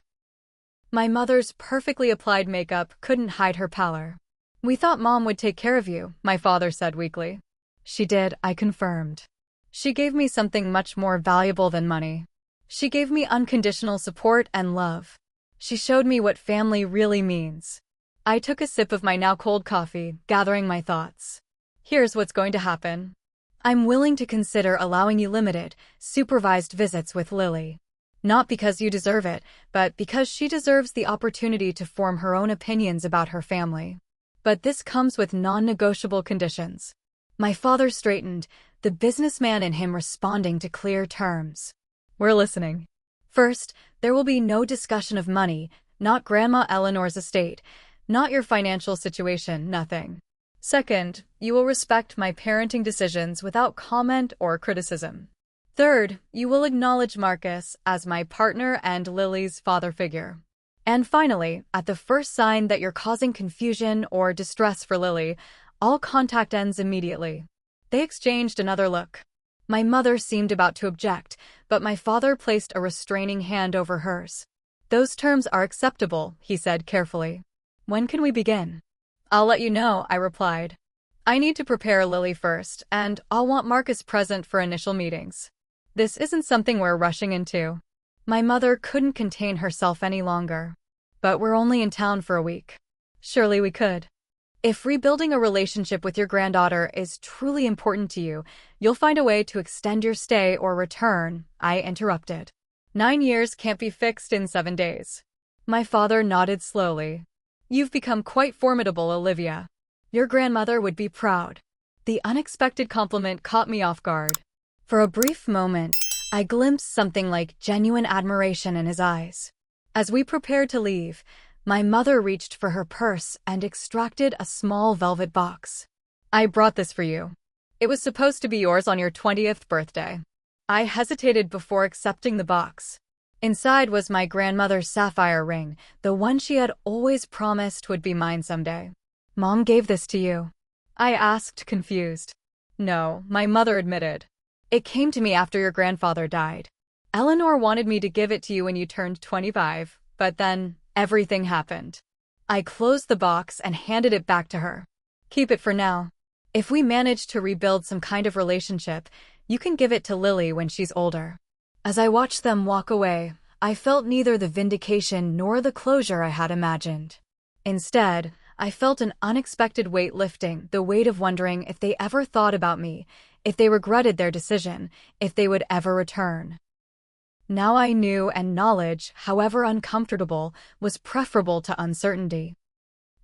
My mother's perfectly applied makeup couldn't hide her pallor. We thought Mom would take care of you, my father said weakly. She did, I confirmed. She gave me something much more valuable than money. She gave me unconditional support and love. She showed me what family really means. I took a sip of my now cold coffee, gathering my thoughts. Here's what's going to happen. I'm willing to consider allowing you limited, supervised visits with Lily. Not because you deserve it, but because she deserves the opportunity to form her own opinions about her family. But this comes with non-negotiable conditions. My father straightened, the businessman in him responding to clear terms. We're listening. First, there will be no discussion of money, not Grandma Eleanor's estate, not your financial situation, nothing. Second, you will respect my parenting decisions without comment or criticism. Third, you will acknowledge Marcus as my partner and Lily's father figure. And finally, at the first sign that you're causing confusion or distress for Lily, all contact ends immediately. They exchanged another look. My mother seemed about to object, but my father placed a restraining hand over hers. Those terms are acceptable, he said carefully. When can we begin? I'll let you know, I replied. I need to prepare Lily first, and I'll want Marcus present for initial meetings. This isn't something we're rushing into. My mother couldn't contain herself any longer. But we're only in town for a week. Surely we could. If rebuilding a relationship with your granddaughter is truly important to you, you'll find a way to extend your stay or return, I interrupted. 9 years can't be fixed in 7 days. My father nodded slowly. You've become quite formidable, Olivia. Your grandmother would be proud. The unexpected compliment caught me off guard. For a brief moment, I glimpsed something like genuine admiration in his eyes. As we prepared to leave, my mother reached for her purse and extracted a small velvet box. I brought this for you. It was supposed to be yours on your 20th birthday. I hesitated before accepting the box. Inside was my grandmother's sapphire ring, the one she had always promised would be mine someday. Mom gave this to you? I asked, confused. No, my mother admitted. It came to me after your grandfather died. Eleanor wanted me to give it to you when you turned 25, but then everything happened. I closed the box and handed it back to her. Keep it for now. If we manage to rebuild some kind of relationship, you can give it to Lily when she's older. As I watched them walk away, I felt neither the vindication nor the closure I had imagined. Instead, I felt an unexpected weight lifting, the weight of wondering if they ever thought about me, if they regretted their decision, if they would ever return. Now I knew, and knowledge, however uncomfortable, was preferable to uncertainty.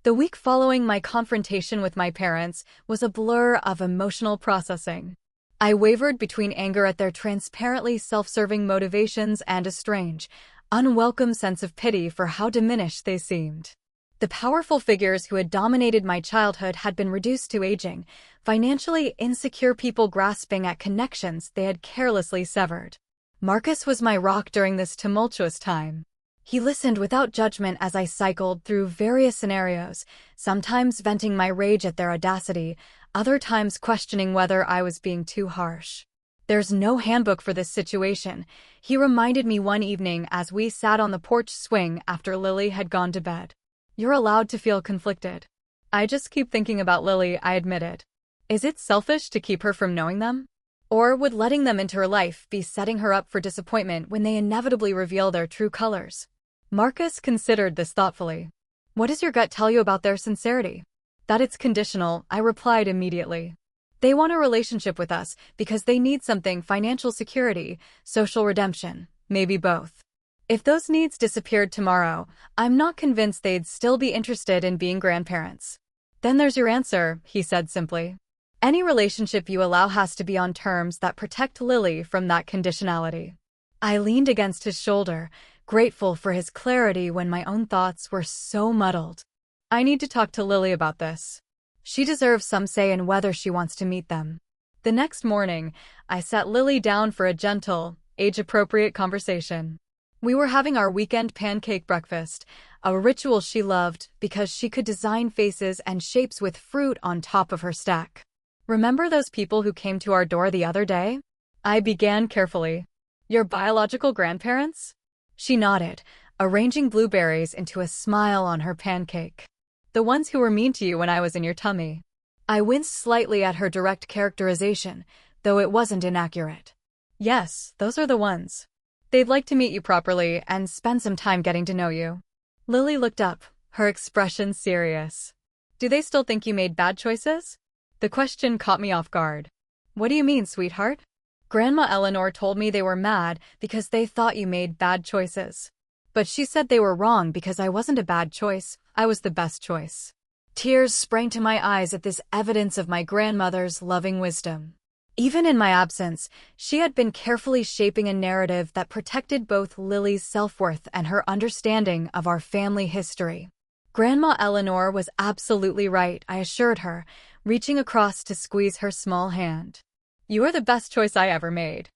The week following my confrontation with my parents was a blur of emotional processing. I wavered between anger at their transparently self-serving motivations and a strange, unwelcome sense of pity for how diminished they seemed. The powerful figures who had dominated my childhood had been reduced to aging, financially insecure people grasping at connections they had carelessly severed. Marcus was my rock during this tumultuous time. He listened without judgment as I cycled through various scenarios, sometimes venting my rage at their audacity, other times questioning whether I was being too harsh. There's no handbook for this situation, he reminded me one evening as we sat on the porch swing after Lily had gone to bed. You're allowed to feel conflicted. I just keep thinking about Lily, I admitted. Is it selfish to keep her from knowing them? Or would letting them into her life be setting her up for disappointment when they inevitably reveal their true colors? Marcus considered this thoughtfully. What does your gut tell you about their sincerity? That it's conditional, I replied immediately. They want a relationship with us because they need something: financial security, social redemption, maybe both. If those needs disappeared tomorrow, I'm not convinced they'd still be interested in being grandparents. Then there's your answer, he said simply. Any relationship you allow has to be on terms that protect Lily from that conditionality. I leaned against his shoulder, grateful for his clarity when my own thoughts were so muddled. I need to talk to Lily about this. She deserves some say in whether she wants to meet them. The next morning, I sat Lily down for a gentle, age-appropriate conversation. We were having our weekend pancake breakfast, a ritual she loved because she could design faces and shapes with fruit on top of her stack. Remember those people who came to our door the other day? I began carefully. Your biological grandparents? She nodded, arranging blueberries into a smile on her pancake. The ones who were mean to you when I was in your tummy. I winced slightly at her direct characterization, though it wasn't inaccurate. Yes, those are the ones. They'd like to meet you properly and spend some time getting to know you. Lily looked up, her expression serious. Do they still think you made bad choices? The question caught me off guard. What do you mean, sweetheart? Grandma Eleanor told me they were mad because they thought you made bad choices. But she said they were wrong because I wasn't a bad choice, I was the best choice. Tears sprang to my eyes at this evidence of my grandmother's loving wisdom. Even in my absence, she had been carefully shaping a narrative that protected both Lily's self-worth and her understanding of our family history. Grandma Eleanor was absolutely right, I assured her, reaching across to squeeze her small hand. You are the best choice I ever made.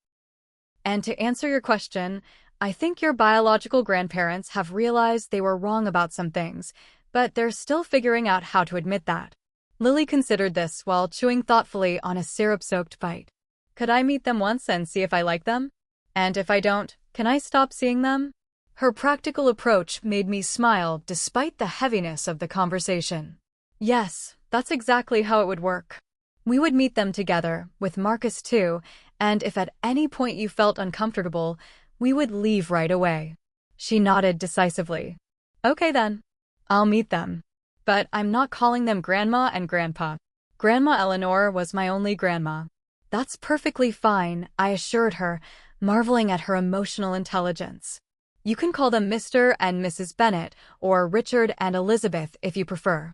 And to answer your question, I think your biological grandparents have realized they were wrong about some things, but they're still figuring out how to admit that. Lily considered this while chewing thoughtfully on a syrup-soaked bite. Could I meet them once and see if I like them? And if I don't, can I stop seeing them? Her practical approach made me smile despite the heaviness of the conversation. Yes, that's exactly how it would work. We would meet them together, with Marcus too, and if at any point you felt uncomfortable, we would leave right away. She nodded decisively. Okay then. I'll meet them. But I'm not calling them Grandma and Grandpa. Grandma Eleanor was my only grandma. That's perfectly fine, I assured her, marveling at her emotional intelligence. You can call them Mr. and Mrs. Bennet, or Richard and Elizabeth if you prefer.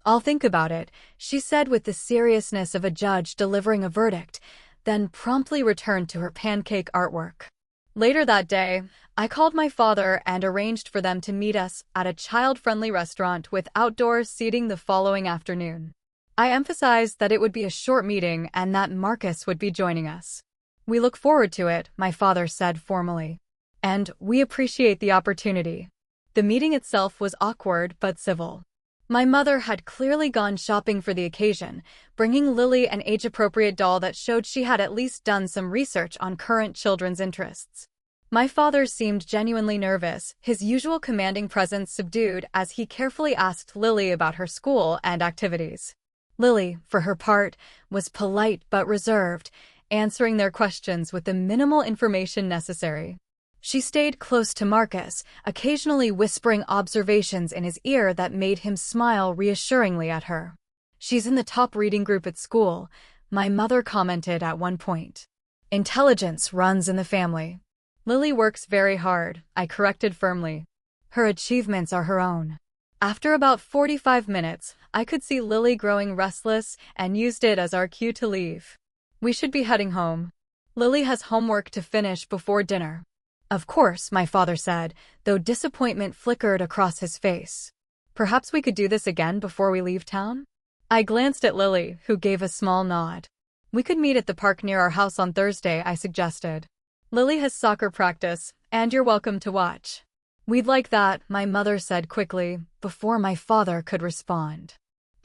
I'll think about it, she said with the seriousness of a judge delivering a verdict, then promptly returned to her pancake artwork. Later that day, I called my father and arranged for them to meet us at a child-friendly restaurant with outdoor seating the following afternoon. I emphasized that it would be a short meeting and that Marcus would be joining us. We look forward to it, my father said formally. And we appreciate the opportunity. The meeting itself was awkward but civil. My mother had clearly gone shopping for the occasion, bringing Lily an age-appropriate doll that showed she had at least done some research on current children's interests. My father seemed genuinely nervous, his usual commanding presence subdued as he carefully asked Lily about her school and activities. Lily, for her part, was polite but reserved, answering their questions with the minimal information necessary. She stayed close to Marcus, occasionally whispering observations in his ear that made him smile reassuringly at her. She's in the top reading group at school, my mother commented at one point. Intelligence runs in the family. Lily works very hard, I corrected firmly. Her achievements are her own. After about 45 minutes, I could see Lily growing restless and used it as our cue to leave. We should be heading home. Lily has homework to finish before dinner. Of course, my father said, though disappointment flickered across his face. Perhaps we could do this again before we leave town? I glanced at Lily, who gave a small nod. We could meet at the park near our house on Thursday, I suggested. Lily has soccer practice, and you're welcome to watch. We'd like that, my mother said quickly, before my father could respond.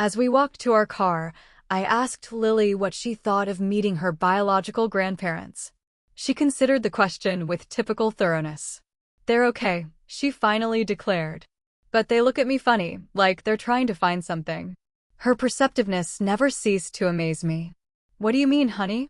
As we walked to our car, I asked Lily what she thought of meeting her biological grandparents. She considered the question with typical thoroughness. They're okay, she finally declared. But they look at me funny, like they're trying to find something. Her perceptiveness never ceased to amaze me. What do you mean, honey?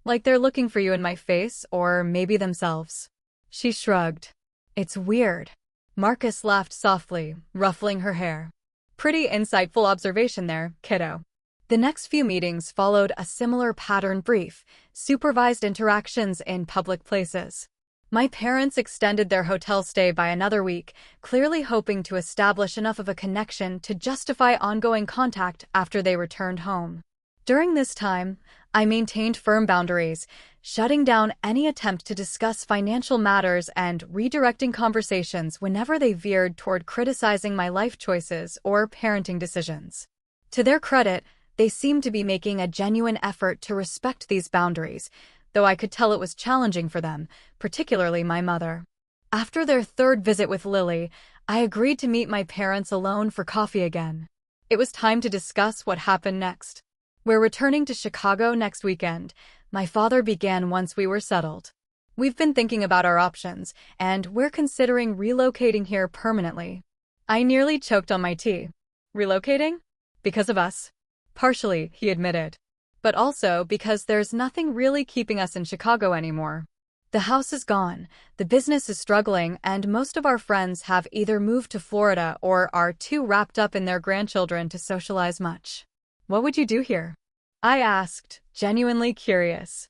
Like they're looking for you in my face, or maybe themselves. She shrugged. It's weird. Marcus laughed softly, ruffling her hair. Pretty insightful observation there, kiddo. The next few meetings followed a similar pattern: brief, supervised interactions in public places. My parents extended their hotel stay by another week, clearly hoping to establish enough of a connection to justify ongoing contact after they returned home. During this time, I maintained firm boundaries, shutting down any attempt to discuss financial matters and redirecting conversations whenever they veered toward criticizing my life choices or parenting decisions. To their credit, they seemed to be making a genuine effort to respect these boundaries, though I could tell it was challenging for them, particularly my mother. After their third visit with Lily, I agreed to meet my parents alone for coffee again. It was time to discuss what happened next. We're returning to Chicago next weekend, my father began once we were settled. We've been thinking about our options, and we're considering relocating here permanently. I nearly choked on my tea. Relocating? Because of us. Partially, he admitted. But also because there's nothing really keeping us in Chicago anymore. The house is gone, the business is struggling, and most of our friends have either moved to Florida or are too wrapped up in their grandchildren to socialize much. What would you do here? I asked, genuinely curious.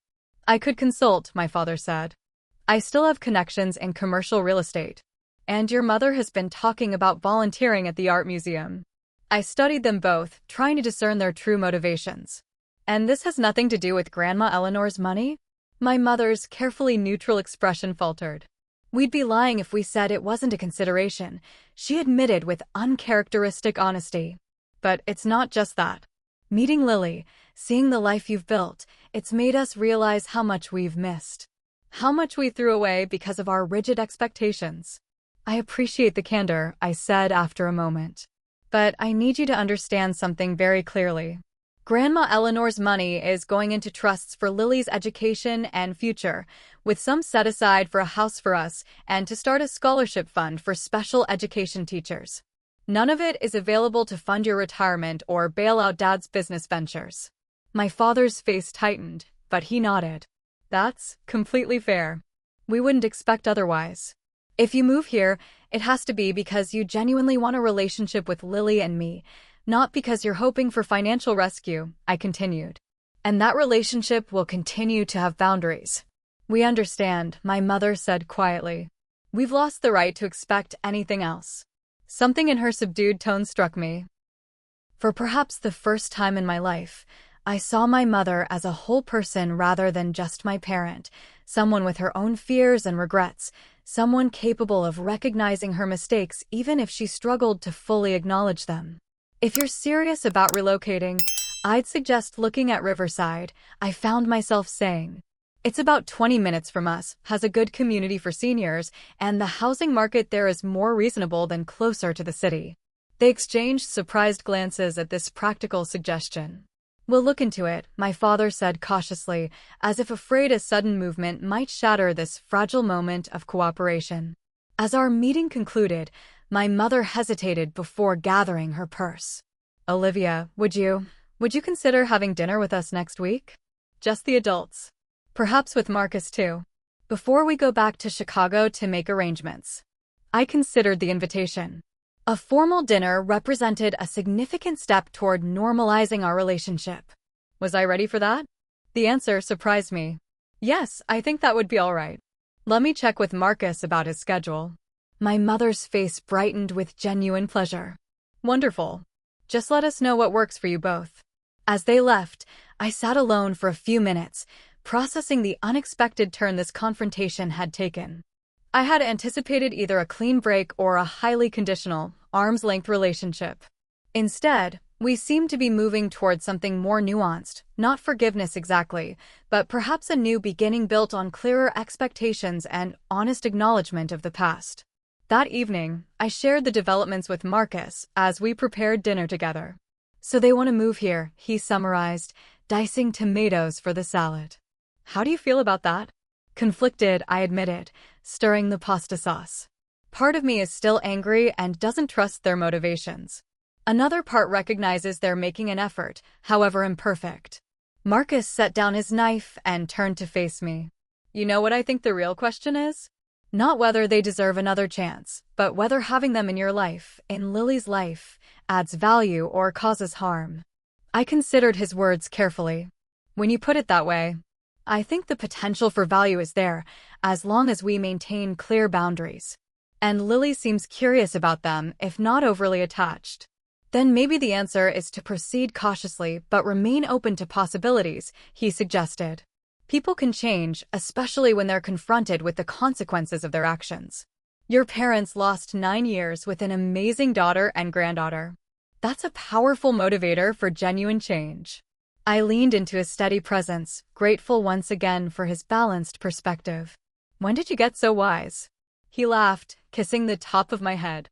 I could consult, my father said. I still have connections in commercial real estate. And your mother has been talking about volunteering at the art museum. I studied them both, trying to discern their true motivations. And this has nothing to do with Grandma Eleanor's money? My mother's carefully neutral expression faltered. We'd be lying if we said it wasn't a consideration, she admitted with uncharacteristic honesty. But it's not just that. Meeting Lily, seeing the life you've built, it's made us realize how much we've missed. How much we threw away because of our rigid expectations. I appreciate the candor, I said after a moment. But I need you to understand something very clearly. Grandma Eleanor's money is going into trusts for Lily's education and future, with some set aside for a house for us and to start a scholarship fund for special education teachers. None of it is available to fund your retirement or bail out Dad's business ventures. My father's face tightened, but he nodded. That's completely fair. We wouldn't expect otherwise. If you move here, it has to be because you genuinely want a relationship with Lily and me, not because you're hoping for financial rescue, I continued. And that relationship will continue to have boundaries. We understand, my mother said quietly. We've lost the right to expect anything else. Something in her subdued tone struck me. For perhaps the first time in my life, I saw my mother as a whole person rather than just my parent, someone with her own fears and regrets, someone capable of recognizing her mistakes even if she struggled to fully acknowledge them. If you're serious about relocating, I'd suggest looking at Riverside, I found myself saying. It's about 20 minutes from us, has a good community for seniors, and the housing market there is more reasonable than closer to the city. They exchanged surprised glances at this practical suggestion. We'll look into it, my father said cautiously, as if afraid a sudden movement might shatter this fragile moment of cooperation. As our meeting concluded, my mother hesitated before gathering her purse. Olivia, would you consider having dinner with us next week? Just the adults. Perhaps with Marcus too. Before we go back to Chicago to make arrangements. I considered the invitation. A formal dinner represented a significant step toward normalizing our relationship. Was I ready for that? The answer surprised me. Yes, I think that would be all right. Let me check with Marcus about his schedule. My mother's face brightened with genuine pleasure. Wonderful. Just let us know what works for you both. As they left, I sat alone for a few minutes, processing the unexpected turn this confrontation had taken. I had anticipated either a clean break or a highly conditional, arm's-length relationship. Instead, we seemed to be moving towards something more nuanced, not forgiveness exactly, but perhaps a new beginning built on clearer expectations and honest acknowledgement of the past. That evening, I shared the developments with Marcus as we prepared dinner together. So they want to move here, he summarized, dicing tomatoes for the salad. How do you feel about that? Conflicted, I admitted, stirring the pasta sauce. Part of me is still angry and doesn't trust their motivations. Another part recognizes they're making an effort, however imperfect. Marcus set down his knife and turned to face me. You know what I think the real question is? Not whether they deserve another chance, but whether having them in your life, in Lily's life, adds value or causes harm. I considered his words carefully. When you put it that way, I think the potential for value is there, as long as we maintain clear boundaries. And Lily seems curious about them, if not overly attached. Then maybe the answer is to proceed cautiously but remain open to possibilities, he suggested. People can change, especially when they're confronted with the consequences of their actions. Your parents lost 9 years with an amazing daughter and granddaughter. That's a powerful motivator for genuine change. I leaned into his steady presence, grateful once again for his balanced perspective. When did you get so wise? He laughed, kissing the top of my head.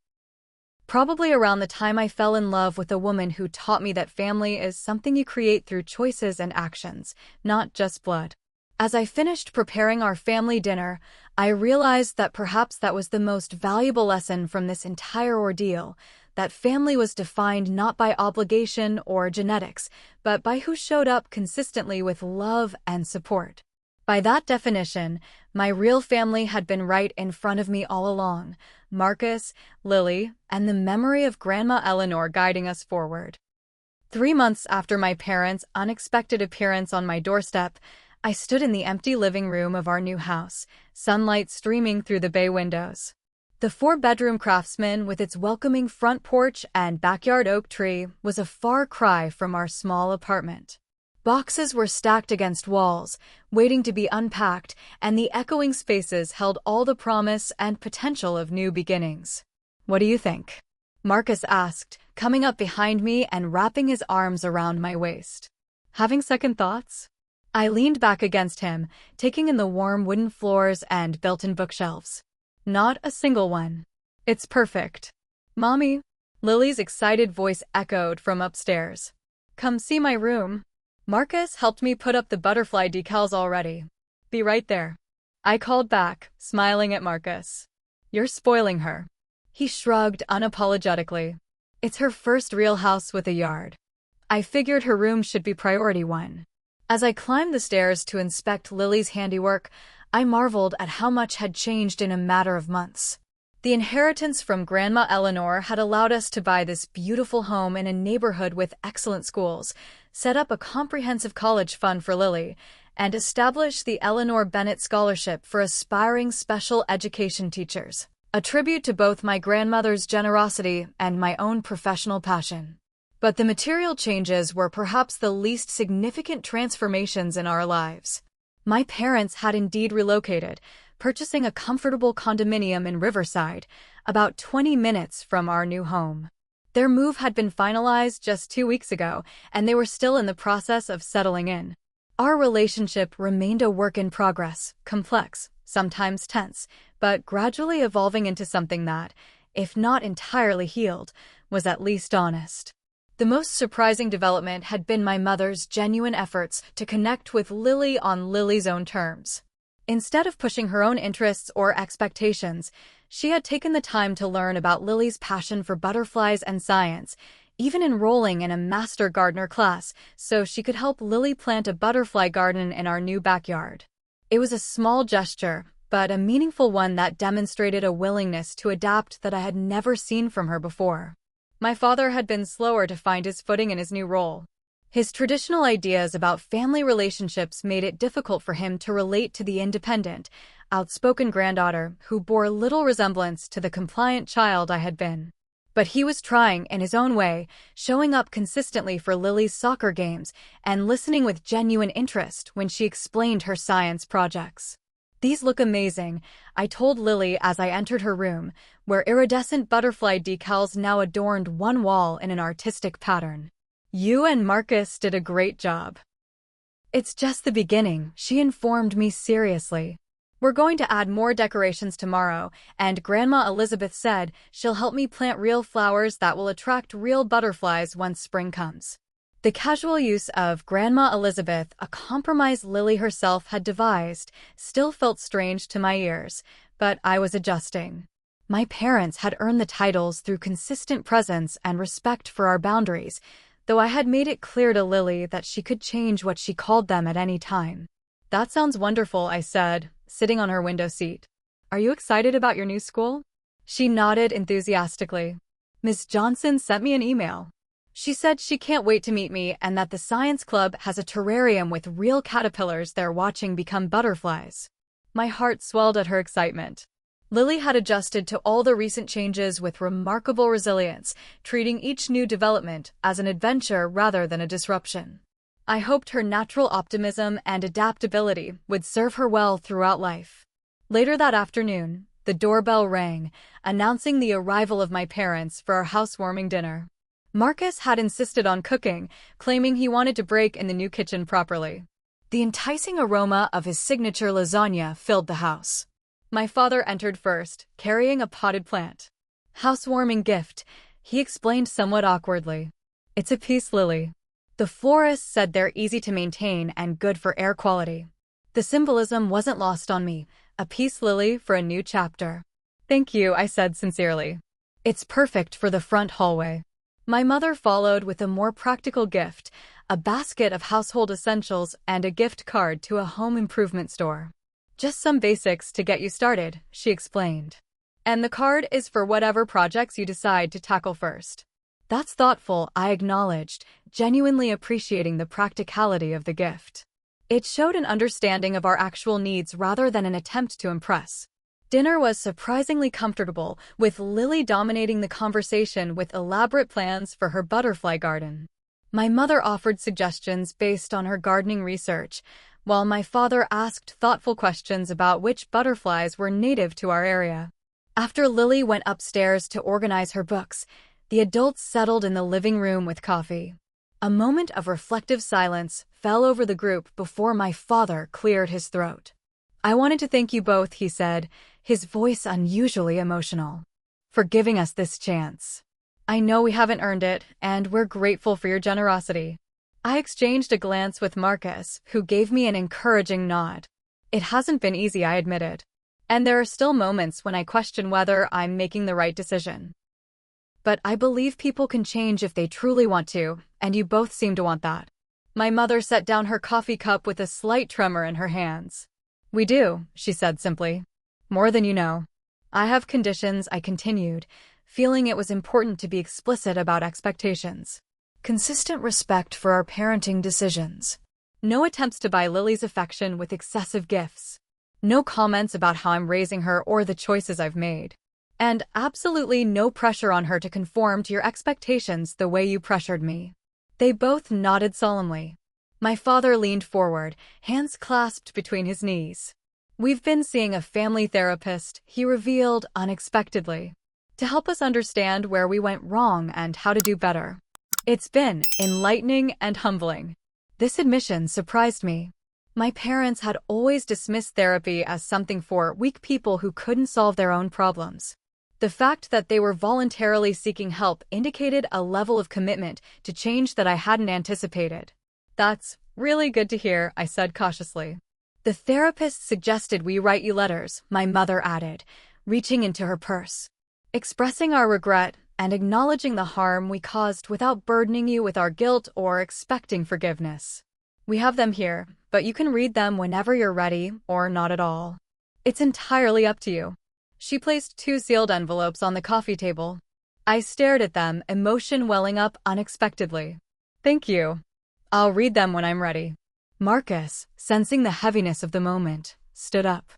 Probably around the time I fell in love with a woman who taught me that family is something you create through choices and actions, not just blood. As I finished preparing our family dinner, I realized that perhaps that was the most valuable lesson from this entire ordeal, that family was defined not by obligation or genetics, but by who showed up consistently with love and support. By that definition, my real family had been right in front of me all along, Marcus, Lily, and the memory of Grandma Eleanor guiding us forward. 3 months after my parents' unexpected appearance on my doorstep, I stood in the empty living room of our new house, sunlight streaming through the bay windows. The 4-bedroom Craftsman with its welcoming front porch and backyard oak tree was a far cry from our small apartment. Boxes were stacked against walls, waiting to be unpacked, and the echoing spaces held all the promise and potential of new beginnings. What do you think? Marcus asked, coming up behind me and wrapping his arms around my waist. Having second thoughts? I leaned back against him, taking in the warm wooden floors and built-in bookshelves. Not a single one. It's perfect. Mommy, Lily's excited voice echoed from upstairs. Come see my room. Marcus helped me put up the butterfly decals already. Be right there. I called back, smiling at Marcus. You're spoiling her. He shrugged unapologetically. It's her first real house with a yard. I figured her room should be priority one. As I climbed the stairs to inspect Lily's handiwork, I marveled at how much had changed in a matter of months. The inheritance from Grandma Eleanor had allowed us to buy this beautiful home in a neighborhood with excellent schools, set up a comprehensive college fund for Lily, and establish the Eleanor Bennett Scholarship for aspiring special education teachers, a tribute to both my grandmother's generosity and my own professional passion. But the material changes were perhaps the least significant transformations in our lives. My parents had indeed relocated, purchasing a comfortable condominium in Riverside, about 20 minutes from our new home. Their move had been finalized just 2 weeks ago, and they were still in the process of settling in. Our relationship remained a work in progress, complex, sometimes tense, but gradually evolving into something that, if not entirely healed, was at least honest. The most surprising development had been my mother's genuine efforts to connect with Lily on Lily's own terms. Instead of pushing her own interests or expectations, she had taken the time to learn about Lily's passion for butterflies and science, even enrolling in a master gardener class so she could help Lily plant a butterfly garden in our new backyard. It was a small gesture, but a meaningful one that demonstrated a willingness to adapt that I had never seen from her before. My father had been slower to find his footing in his new role. His traditional ideas about family relationships made it difficult for him to relate to the independent, outspoken granddaughter who bore little resemblance to the compliant child I had been. But he was trying in his own way, showing up consistently for Lily's soccer games and listening with genuine interest when she explained her science projects. "These look amazing," I told Lily as I entered her room, where iridescent butterfly decals now adorned one wall in an artistic pattern. "You and Marcus did a great job." "It's just the beginning," she informed me seriously. "We're going to add more decorations tomorrow, and Grandma Elizabeth said she'll help me plant real flowers that will attract real butterflies once spring comes." The casual use of Grandma Elizabeth, a compromise Lily herself had devised, still felt strange to my ears, but I was adjusting. My parents had earned the titles through consistent presence and respect for our boundaries, though I had made it clear to Lily that she could change what she called them at any time. "That sounds wonderful," I said, sitting on her window seat. "Are you excited about your new school?" She nodded enthusiastically. "Miss Johnson sent me an email. She said she can't wait to meet me and that the science club has a terrarium with real caterpillars they're watching become butterflies." My heart swelled at her excitement. Lily had adjusted to all the recent changes with remarkable resilience, treating each new development as an adventure rather than a disruption. I hoped her natural optimism and adaptability would serve her well throughout life. Later that afternoon, the doorbell rang, announcing the arrival of my parents for our housewarming dinner. Marcus had insisted on cooking, claiming he wanted to break in the new kitchen properly. The enticing aroma of his signature lasagna filled the house. My father entered first, carrying a potted plant. "Housewarming gift," he explained somewhat awkwardly. "It's a peace lily. The florist said they're easy to maintain and good for air quality." The symbolism wasn't lost on me, a peace lily for a new chapter. "Thank you," I said sincerely. "It's perfect for the front hallway." My mother followed with a more practical gift, a basket of household essentials and a gift card to a home improvement store. "Just some basics to get you started," she explained. "And the card is for whatever projects you decide to tackle first." "That's thoughtful," I acknowledged, genuinely appreciating the practicality of the gift. It showed an understanding of our actual needs rather than an attempt to impress. Dinner was surprisingly comfortable, with Lily dominating the conversation with elaborate plans for her butterfly garden. My mother offered suggestions based on her gardening research, while my father asked thoughtful questions about which butterflies were native to our area. After Lily went upstairs to organize her books, the adults settled in the living room with coffee. A moment of reflective silence fell over the group before my father cleared his throat. "I wanted to thank you both," he said, his voice unusually emotional, "for giving us this chance. I know we haven't earned it, and we're grateful for your generosity." I exchanged a glance with Marcus, who gave me an encouraging nod. "It hasn't been easy," I admitted. "And there are still moments when I question whether I'm making the right decision. But I believe people can change if they truly want to, and you both seem to want that." My mother set down her coffee cup with a slight tremor in her hands. "We do," she said simply. "More than you know." "I have conditions," I continued, feeling it was important to be explicit about expectations. Consistent respect for our parenting decisions. No attempts to buy Lily's affection with excessive gifts. No comments about how I'm raising her or the choices I've made. And absolutely no pressure on her to conform to your expectations the way you pressured me. They both nodded solemnly. My father leaned forward, hands clasped between his knees. We've been seeing a family therapist, he revealed unexpectedly, to help us understand where we went wrong and how to do better. It's been enlightening and humbling. This admission surprised me. My parents had always dismissed therapy as something for weak people who couldn't solve their own problems. The fact that they were voluntarily seeking help indicated a level of commitment to change that I hadn't anticipated. That's really good to hear, I said cautiously. The therapist suggested we write you letters, my mother added, reaching into her purse. Expressing our regret and acknowledging the harm we caused without burdening you with our guilt or expecting forgiveness. We have them here, but you can read them whenever you're ready or not at all. It's entirely up to you. She placed 2 sealed envelopes on the coffee table. I stared at them, emotion welling up unexpectedly. Thank you. I'll read them when I'm ready. Marcus, sensing the heaviness of the moment, stood up.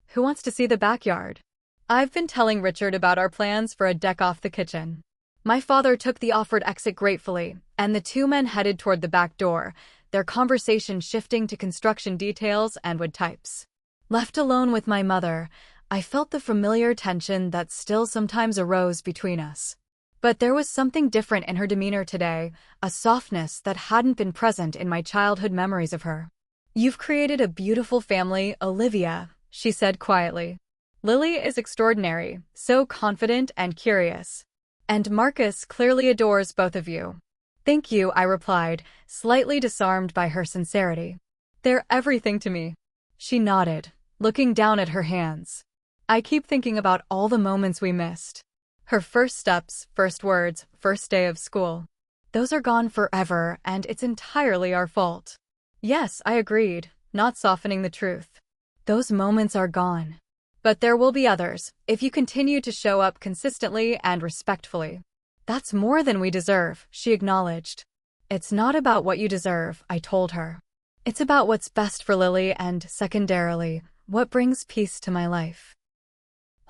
Who wants to see the backyard? I've been telling Richard about our plans for a deck off the kitchen. My father took the offered exit gratefully, and the 2 men headed toward the back door, their conversation shifting to construction details and wood types. Left alone with my mother, I felt the familiar tension that still sometimes arose between us. But there was something different in her demeanor today, a softness that hadn't been present in my childhood memories of her. You've created a beautiful family, Olivia, she said quietly. Lily is extraordinary, so confident and curious. And Marcus clearly adores both of you. Thank you, I replied, slightly disarmed by her sincerity. They're everything to me. She nodded, looking down at her hands. I keep thinking about all the moments we missed. Her first steps, first words, first day of school. Those are gone forever, and it's entirely our fault. Yes, I agreed, not softening the truth. Those moments are gone. But there will be others, if you continue to show up consistently and respectfully. That's more than we deserve, she acknowledged. It's not about what you deserve, I told her. It's about what's best for Lily and, secondarily, what brings peace to my life.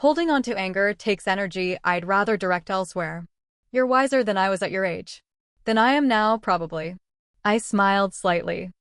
Holding on to anger takes energy I'd rather direct elsewhere. You're wiser than I was at your age. Than I am now, probably. I smiled slightly.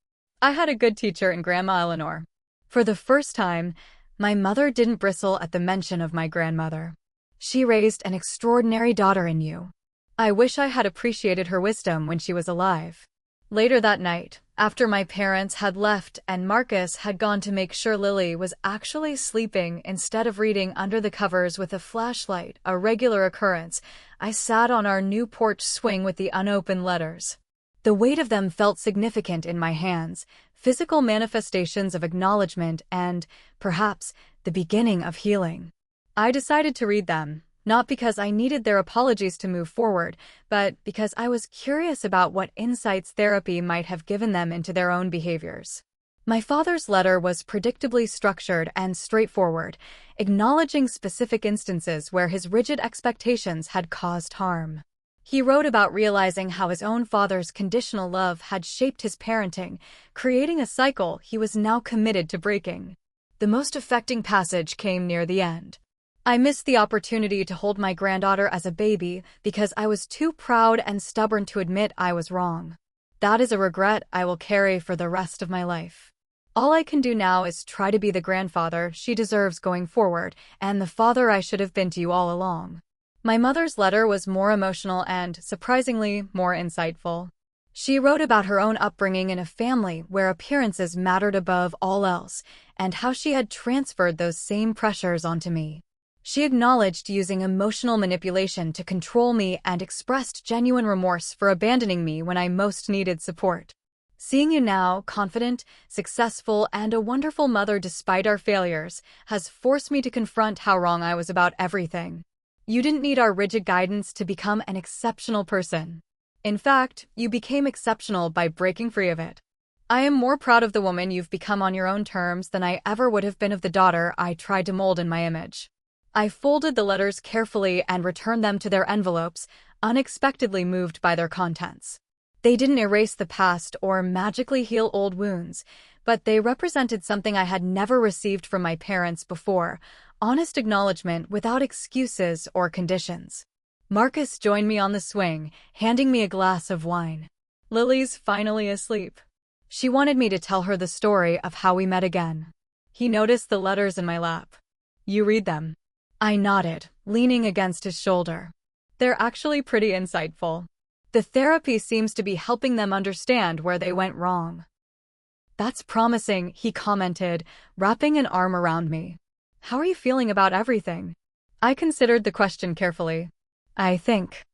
I had a good teacher in Grandma Eleanor. For the first time, my mother didn't bristle at the mention of my grandmother. She raised an extraordinary daughter in you. I wish I had appreciated her wisdom when she was alive. Later that night, after my parents had left and Marcus had gone to make sure Lily was actually sleeping instead of reading under the covers with a flashlight, a regular occurrence, I sat on our new porch swing with the unopened letters. The weight of them felt significant in my hands, physical manifestations of acknowledgement and, perhaps, the beginning of healing. I decided to read them, not because I needed their apologies to move forward, but because I was curious about what insights therapy might have given them into their own behaviors. My father's letter was predictably structured and straightforward, acknowledging specific instances where his rigid expectations had caused harm. He wrote about realizing how his own father's conditional love had shaped his parenting, creating a cycle he was now committed to breaking. The most affecting passage came near the end. I missed the opportunity to hold my granddaughter as a baby because I was too proud and stubborn to admit I was wrong. That is a regret I will carry for the rest of my life. All I can do now is try to be the grandfather she deserves going forward, and the father I should have been to you all along. My mother's letter was more emotional and, surprisingly, more insightful. She wrote about her own upbringing in a family where appearances mattered above all else, and how she had transferred those same pressures onto me. She acknowledged using emotional manipulation to control me and expressed genuine remorse for abandoning me when I most needed support. Seeing you now, confident, successful, and a wonderful mother despite our failures, has forced me to confront how wrong I was about everything. You didn't need our rigid guidance to become an exceptional person. In fact, you became exceptional by breaking free of it. I am more proud of the woman you've become on your own terms than I ever would have been of the daughter I tried to mold in my image. I folded the letters carefully and returned them to their envelopes, unexpectedly moved by their contents. They didn't erase the past or magically heal old wounds, but they represented something I had never received from my parents before, honest acknowledgement without excuses or conditions. Marcus joined me on the swing, handing me a glass of wine. Lily's finally asleep. She wanted me to tell her the story of how we met again. He noticed the letters in my lap. "You read them?" I nodded, leaning against his shoulder. "They're actually pretty insightful. The therapy seems to be helping them understand where they went wrong." "That's promising," he commented, wrapping an arm around me. "How are you feeling about everything?" I considered the question carefully. I think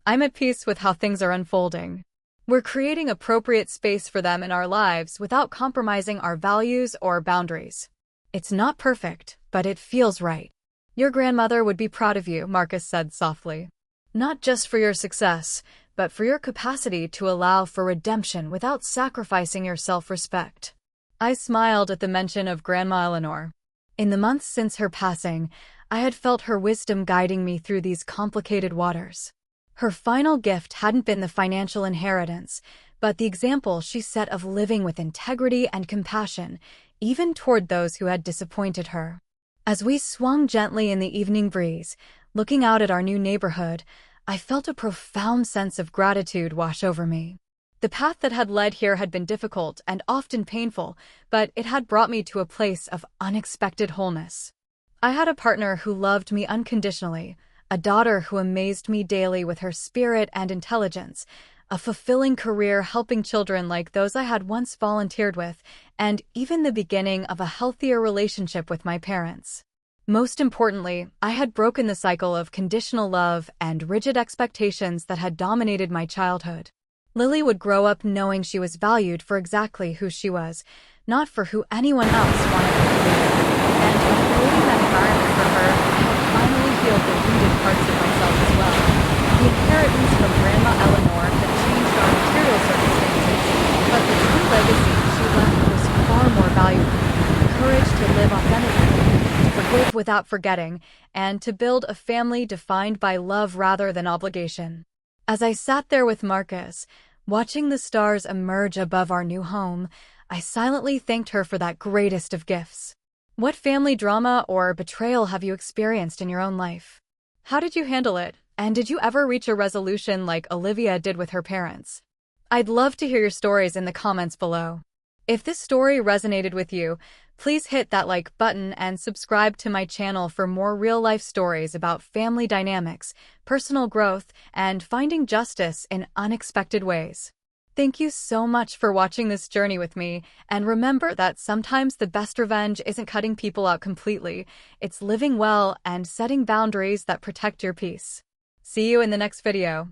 I'm at peace with how things are unfolding. We're creating appropriate space for them in our lives without compromising our values or boundaries. It's not perfect, but it feels right. "Your grandmother would be proud of you," Marcus said softly. "Not just for your success, but for your capacity to allow for redemption without sacrificing your self-respect." I smiled at the mention of Grandma Eleanor. In the months since her passing, I had felt her wisdom guiding me through these complicated waters. Her final gift hadn't been the financial inheritance, but the example she set of living with integrity and compassion, even toward those who had disappointed her. As we swung gently in the evening breeze, looking out at our new neighborhood, I felt a profound sense of gratitude wash over me. The path that had led here had been difficult and often painful, but it had brought me to a place of unexpected wholeness. I had a partner who loved me unconditionally, a daughter who amazed me daily with her spirit and intelligence, a fulfilling career helping children like those I had once volunteered with, and even the beginning of a healthier relationship with my parents. Most importantly, I had broken the cycle of conditional love and rigid expectations that had dominated my childhood. Lily would grow up knowing she was valued for exactly who she was, not for who anyone else wanted her to be. And in creating that environment for her, I had finally healed the wounded parts of myself as well. The inheritance from Grandma Eleanor had changed our material circumstances, but the true legacy she left was far more valuable. Courage to live authentically, to forgive without forgetting, and to build a family defined by love rather than obligation. As I sat there with Marcus, watching the stars emerge above our new home, I silently thanked her for that greatest of gifts. What family drama or betrayal have you experienced in your own life? How did you handle it? And did you ever reach a resolution like Olivia did with her parents? I'd love to hear your stories in the comments below. If this story resonated with you, please hit that like button and subscribe to my channel for more real-life stories about family dynamics, personal growth, and finding justice in unexpected ways. Thank you so much for watching this journey with me, and remember that sometimes the best revenge isn't cutting people out completely, it's living well and setting boundaries that protect your peace. See you in the next video.